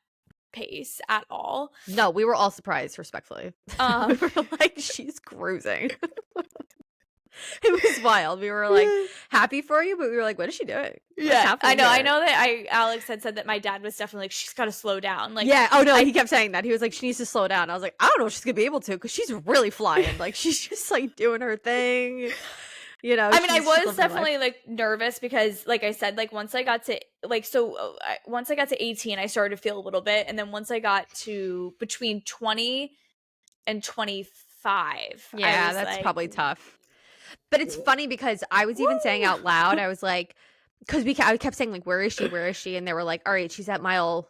pace at all. No, we were all surprised, respectfully. We were like, she's cruising. It was wild. We were like happy for you, but we were like, what is she doing? Yeah, I know. Here? I know that Alex had said that my dad was definitely like, she's got to slow down. Like, yeah. Oh no, he kept saying that. He was like, she needs to slow down. I was like, I don't know if she's gonna be able to, because she's really flying. Like, she's just like doing her thing. You know. I mean, I was definitely like nervous because, like I said, like once I got to once I got to 18, I started to feel a little bit, and then once I got to between 20 and 25, yeah, that's like, probably tough. But it's funny because I was even saying out loud, I was like, because I kept saying like, where is she? Where is she? And they were like, all right, she's at mile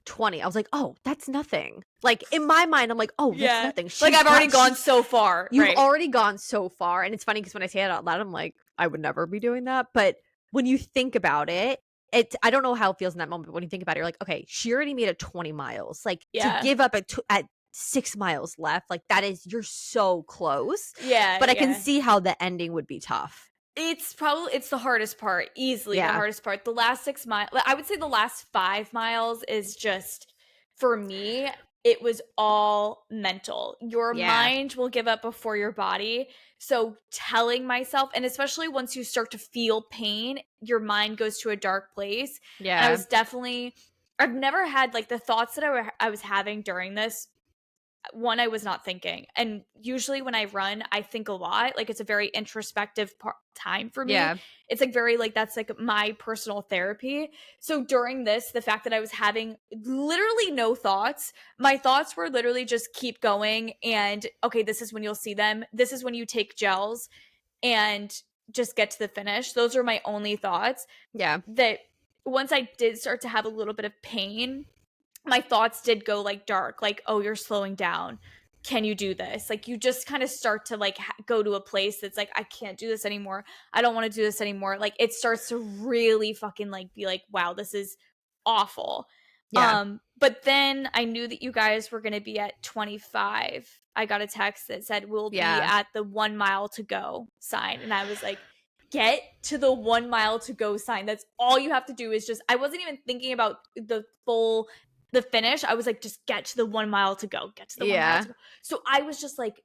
20. I was like, oh, that's nothing. Like in my mind, I'm like, oh, that's nothing. She's like I've already gone so far. You've already gone so far. And it's funny because when I say it out loud, I'm like, I would never be doing that. But when you think about it, I don't know how it feels in that moment. But when you think about it, you're like, okay, she already made it 20 miles. Like to give up at 6 miles left, like that is, you're so close. Yeah. But I can see how the ending would be tough. It's the hardest part, easily the hardest part. The last 6 miles, I would say the last 5 miles is just, for me, it was all mental. Your mind will give up before your body. So telling myself, and especially once you start to feel pain, your mind goes to a dark place. Yeah. And I was definitely, I've never had like the thoughts that I was having during this. One, I was not thinking. And usually when I run, I think a lot. Like it's a very introspective time for me. Yeah. It's like very like, that's like my personal therapy. So during this, the fact that I was having literally no thoughts, my thoughts were literally just keep going. And okay, this is when you'll see them. This is when you take gels and just get to the finish. Those are my only thoughts. Yeah. That once I did start to have a little bit of pain, my thoughts did go like dark, like, oh, you're slowing down. Can you do this? Like you just kind of start to like go to a place that's like, I can't do this anymore. I don't want to do this anymore. Like it starts to really fucking like be like, wow, this is awful. Yeah. But then I knew that you guys were going to be at 25. I got a text that said, we'll be at the 1 mile to go sign. And I was like, get to the 1 mile to go sign. That's all you have to do is just, I wasn't even thinking about the finish. I was like, just get to the 1 mile to go. Get to the 1 mile to go. So I was just like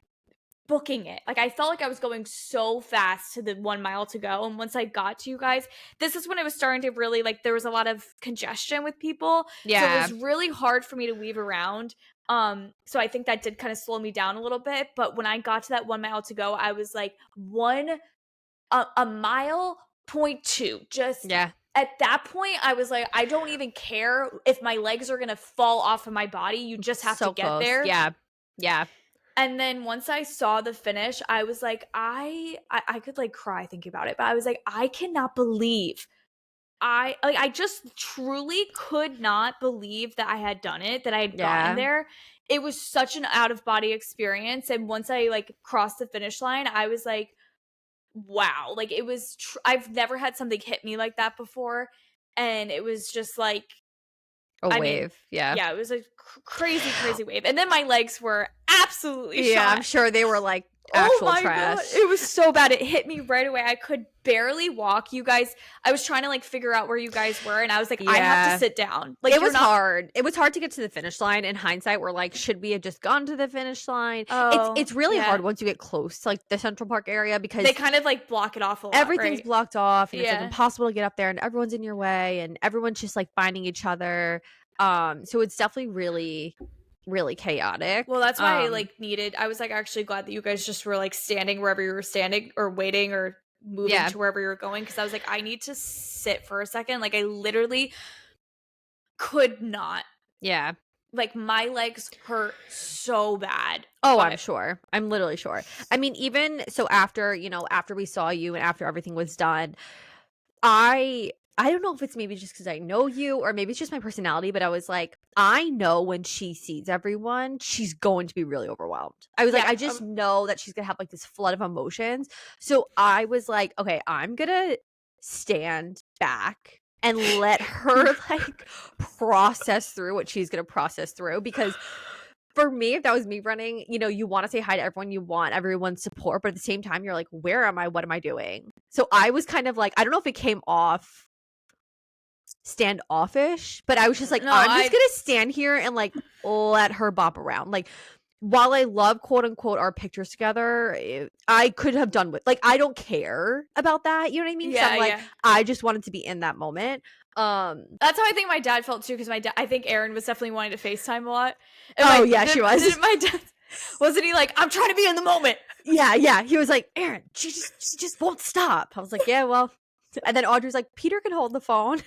booking it. Like I felt like I was going so fast to the 1 mile to go. And once I got to you guys, this is when it was starting to really like, there was a lot of congestion with people. Yeah. So it was really hard for me to weave around. So I think that did kind of slow me down a little bit. But when I got to that 1 mile to go, I was like a mile 0.2. Just at that point, I was like, I don't even care if my legs are going to fall off of my body. You just have to get there. Yeah. Yeah. And then once I saw the finish, I was like, I could like cry thinking about it. But I was like, I cannot believe I just truly could not believe that I had done it, that I had gotten there. It was such an out of body experience. And once I like crossed the finish line, I was like, wow, like it was I've never had something hit me like that before, and it was just like a wave. Yeah, it was a crazy wave. And then my legs were absolutely shot. I'm sure they were like actual trash. God. It was so bad. It hit me right away. I could barely walk. You guys, I was trying to like figure out where you guys were, and I was like, I have to sit down. Like it was hard. It was hard to get to the finish line. In hindsight, we're like, should we have just gone to the finish line? It's really hard once you get close to like the Central Park area, because they kind of like block it off a lot. Everything's blocked off, and it's like impossible to get up there, and everyone's in your way, and everyone's just like finding each other. So it's definitely really chaotic. Well, that's why I was like actually glad that you guys just were like standing wherever you were standing, or waiting, or moving to wherever you were going, because I was like, I need to sit for a second. Like I literally could not. Yeah. Like my legs hurt so bad. Oh, I'm sure. I'm literally sure. I mean, even so after we saw you and after everything was done, I don't know if it's maybe just because I know you or maybe it's just my personality, but I was like, I know when she sees everyone, she's going to be really overwhelmed. I was like, Yeah, I just know that she's gonna have like this flood of emotions. So I was like, okay, I'm gonna stand back and let her like process through what she's gonna process through, because for me, if that was me running, you want to say hi to everyone, you want everyone's support, but at the same time, you're like, where am I? What am I doing? So I was kind of like, I don't know if it came off standoffish, but I was just like, no, I'm just gonna stand here and like let her bop around. Like, while I love quote unquote our pictures together, I could have done with like, I don't care about that. You know what I mean? So I'm like, I just wanted to be in that moment. That's how I think my dad felt too, because I think Aaron was definitely wanting to FaceTime a lot. And she was. My dad, wasn't he like, I'm trying to be in the moment? Yeah. He was like, Aaron, she just won't stop. I was like, yeah, well. And then Audrey's like, Peter can hold the phone.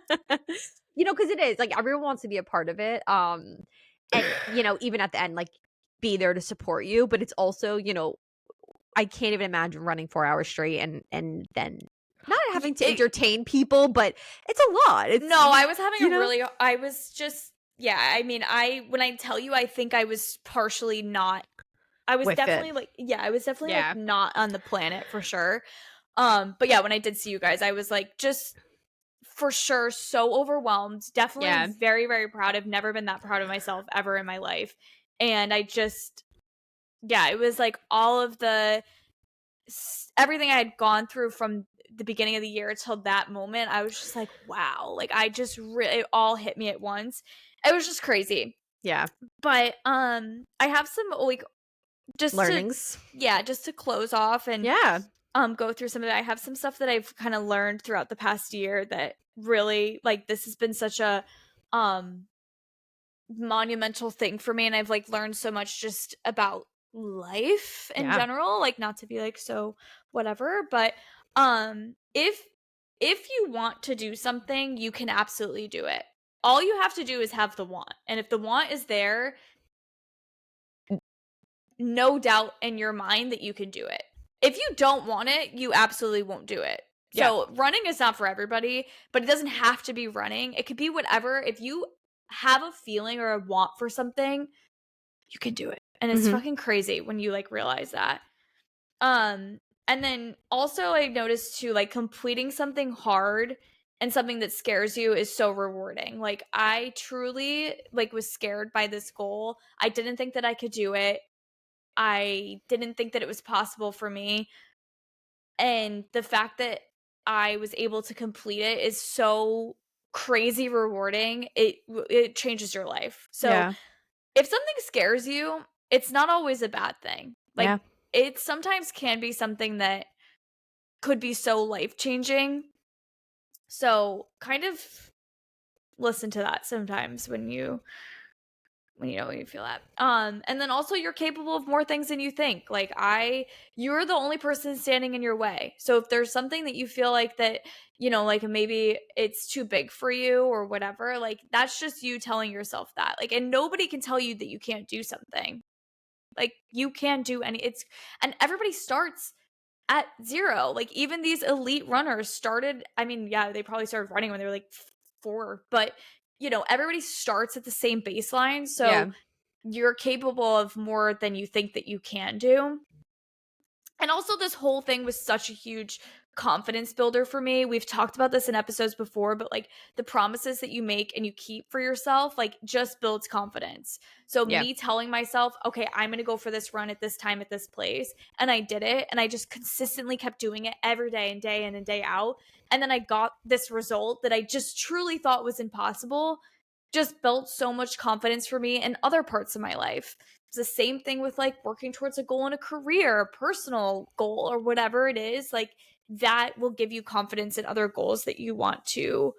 Because it is like everyone wants to be a part of it. And even at the end, like, be there to support you. But it's also, I can't even imagine running 4 hours straight and then not having to entertain people, but it's a lot. I was having I was just, I mean, when I tell you, I think I was partially not, I was definitely like, I was definitely like not on the planet for sure. But yeah, when I did see you guys, I was like, just for sure, so overwhelmed. Definitely very, very proud. I've never been that proud of myself ever in my life. And I just, it was like all of everything I had gone through from the beginning of the year till that moment. I was just like, wow, like I just it all hit me at once. It was just crazy. Yeah. But I have some like just learnings. Just to close off and go through some of it. I have some stuff that I've kind of learned throughout the past year that really, like, this has been such a monumental thing for me, and I've like learned so much just about life in general, like, not to be like so whatever, but if you want to do something, you can absolutely do it. All you have to do is have the want, and if the want is there, no doubt in your mind that you can do it. If you don't want it, you absolutely won't do it. So running is not for everybody, but it doesn't have to be running. It could be whatever. If you have a feeling or a want for something, you can do it. And it's fucking crazy when you like realize that. And then also I noticed too, like, completing something hard and something that scares you is so rewarding. Like, I truly like was scared by this goal. I didn't think that I could do it. I didn't think that it was possible for me. And the fact that I was able to complete it is so crazy rewarding. It changes your life. So if something scares you, it's not always a bad thing. Like, it sometimes can be something that could be so life-changing. So kind of listen to that sometimes when you feel that. And then also, you're capable of more things than you think. Like, you're the only person standing in your way. So if there's something that you feel like that, like maybe it's too big for you or whatever, like, that's just you telling yourself that. Like, and nobody can tell you that you can't do something. Like, you can do and everybody starts at zero. Like, even these elite runners started, I mean, they probably started running when they were like 4, but everybody starts at the same baseline. So you're capable of more than you think that you can do. And also, this whole thing was such a huge confidence builder for me. We've talked about this in episodes before, but like, the promises that you make and you keep for yourself, like, just builds confidence. So me telling myself, okay, I'm going to go for this run at this time at this place. And I did it. And I just consistently kept doing it every day and day in and day out. And then I got this result that I just truly thought was impossible. Just built so much confidence for me in other parts of my life. It's the same thing with like working towards a goal in a career, a personal goal, or whatever it is. Like, that will give you confidence in other goals that you want to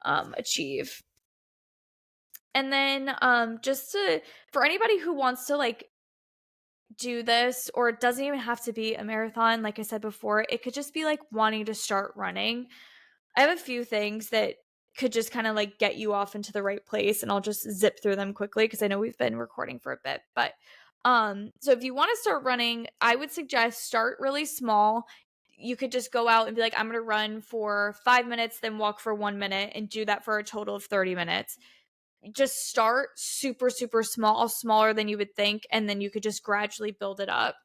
achieve. And then for anybody who wants to like do this, or it doesn't even have to be a marathon, like I said before, it could just be like wanting to start running. I have a few things that could just kind of like get you off into the right place, and I'll just zip through them quickly because I know we've been recording for a bit. But so if you want to start running, I would suggest start really small. you could just go out and be like, I'm going to run for 5 minutes, then walk for 1 minute, and do that for a total of 30 minutes. Just start super, super small, smaller than you would think, and then you could just gradually build it up.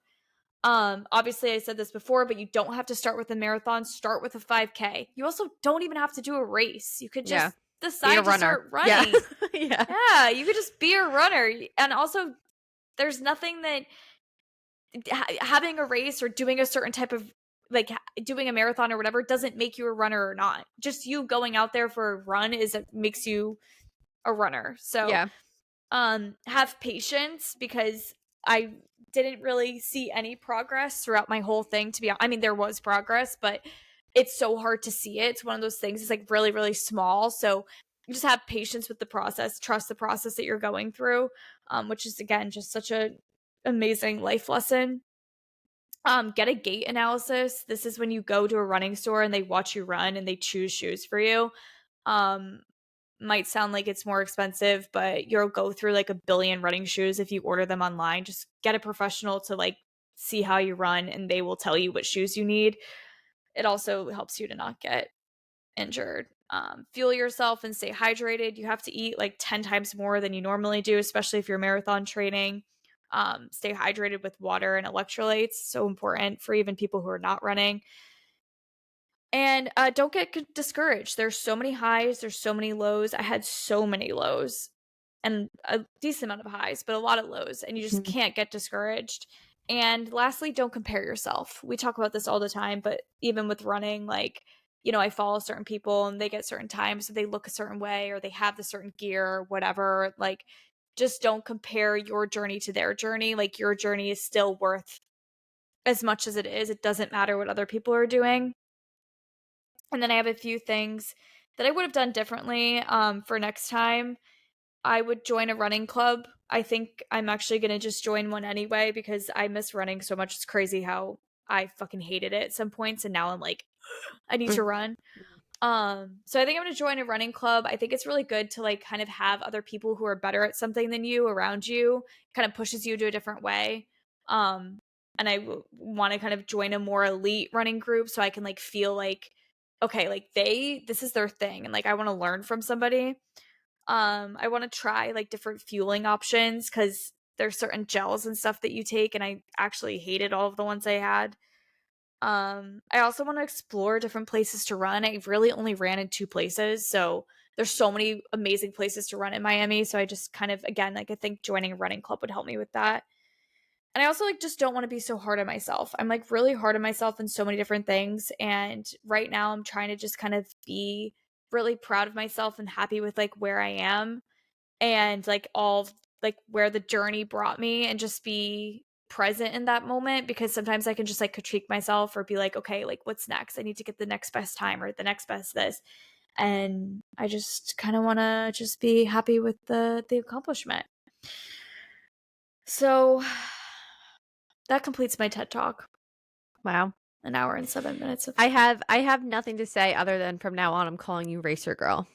Obviously I said this before, but you don't have to start with a marathon. Start with a 5K. You also don't even have to do a race. You could just decide to start running. Yeah, you could just be a runner. And also, there's nothing that having a race or doing a certain type of, like, doing a marathon or whatever doesn't make you a runner or not. Just you going out there for a run makes you a runner. So have patience, because I didn't really see any progress throughout my whole thing, to be honest. I mean, there was progress, but it's so hard to see it. It's one of those things, it's like really, really small. So just have patience with the process, trust the process that you're going through, which is, again, just such a amazing life lesson. Get a gait analysis. This is when you go to a running store and they watch you run and they choose shoes for you. Might sound like it's more expensive, but you'll go through like a billion running shoes if you order them online. Just get a professional to like see how you run, and they will tell you what shoes you need. It also helps you to not get injured. Fuel yourself and stay hydrated. You have to eat like 10 times more than you normally do, especially if you're marathon training. Stay hydrated with water and electrolytes. So important for even people who are not running. And don't get discouraged. There's so many highs. There's so many lows. I had so many lows and a decent amount of highs, but a lot of lows. And you just can't get discouraged. And lastly, don't compare yourself. We talk about this all the time, but even with running, like, you know, I follow certain people and they get certain times, so they look a certain way or they have the certain gear or whatever. Like, just don't compare your journey to their journey. Like, your journey is still worth as much as it is. It doesn't matter what other people are doing. And then I have a few things that I would have done differently for next time. I would join a running club. I think I'm actually going to just join one anyway, because I miss running so much. It's crazy how I fucking hated it at some points, and now I'm like, I need to run. So I think I'm going to join a running club. I think it's really good to like kind of have other people who are better at something than you around you. Kind of pushes you to a different way. And I want to kind of join a more elite running group, so I can like feel like, okay, like this is their thing, and like I want to learn from somebody. I want to try like different fueling options, because there's certain gels and stuff that you take, and I actually hated all of the ones I had. I also want to explore different places to run. I really only ran in 2 places, so there's so many amazing places to run in Miami. So I just kind of, again, like, I think joining a running club would help me with that. And I also like just don't want to be so hard on myself. I'm like really hard on myself in so many different things. And right now I'm trying to just kind of be really proud of myself and happy with like where I am, and like all like where the journey brought me, and just be present in that moment, because sometimes I can just like critique myself or be like, okay, like what's next? I need to get the next best time or the next best this. And I just kind of want to just be happy with the accomplishment. So that completes my TED Talk. Wow. An hour and 7 minutes. I have nothing to say other than from now on I'm calling you Racer Girl.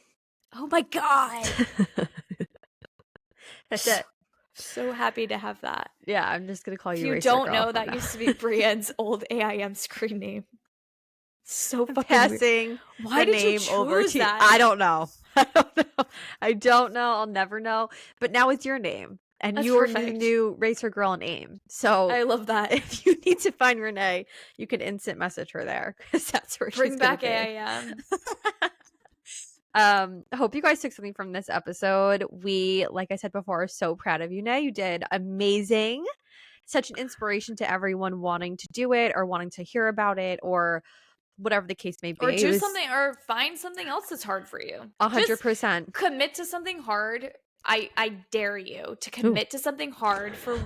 Oh my God. That's it. So happy to have that. Yeah, I'm just going to call you Racer Racer Girl. If you don't know, that used to be Brianne's old AIM screen name. So fucking passing weird. Why the did name you choose over to that? I don't know. I don't know. I'll never know. But now it's your name. And That's you're perfect. the new Racer Girl in AIM. So I love that. if you need to find Renee, you can instant message her there, because that's where Bring she's back gonna AIM. Hope you guys took something from this episode. We, like I said before, are so proud of you, Nay. You did amazing. Such an inspiration to everyone wanting to do it or wanting to hear about it, or whatever the case may be. Or do something, or find something else that's hard for you. 100%. Commit to something hard. I dare you to commit to something hard for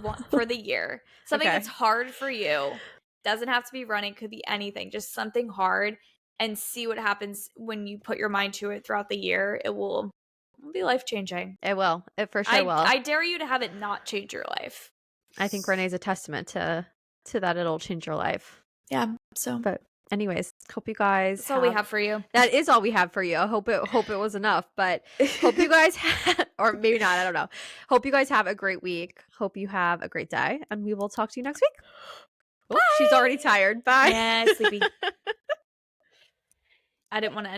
the year. Something that's hard for you. Doesn't have to be running, could be anything. Just something hard, and see what happens when you put your mind to it throughout the year. It will be life-changing. It will. It for sure will. I dare you to have it not change your life. I think Renee's a testament to that. It'll change your life. Yeah. So, but anyways, hope you guys. That's all we have for you. That is all we have for you. I hope it was enough, but hope you guys or maybe not. I don't know. Hope you guys have a great week. Hope you have a great day, and we will talk to you next week. Oh, she's already tired. Bye. Yeah, sleepy. I didn't want to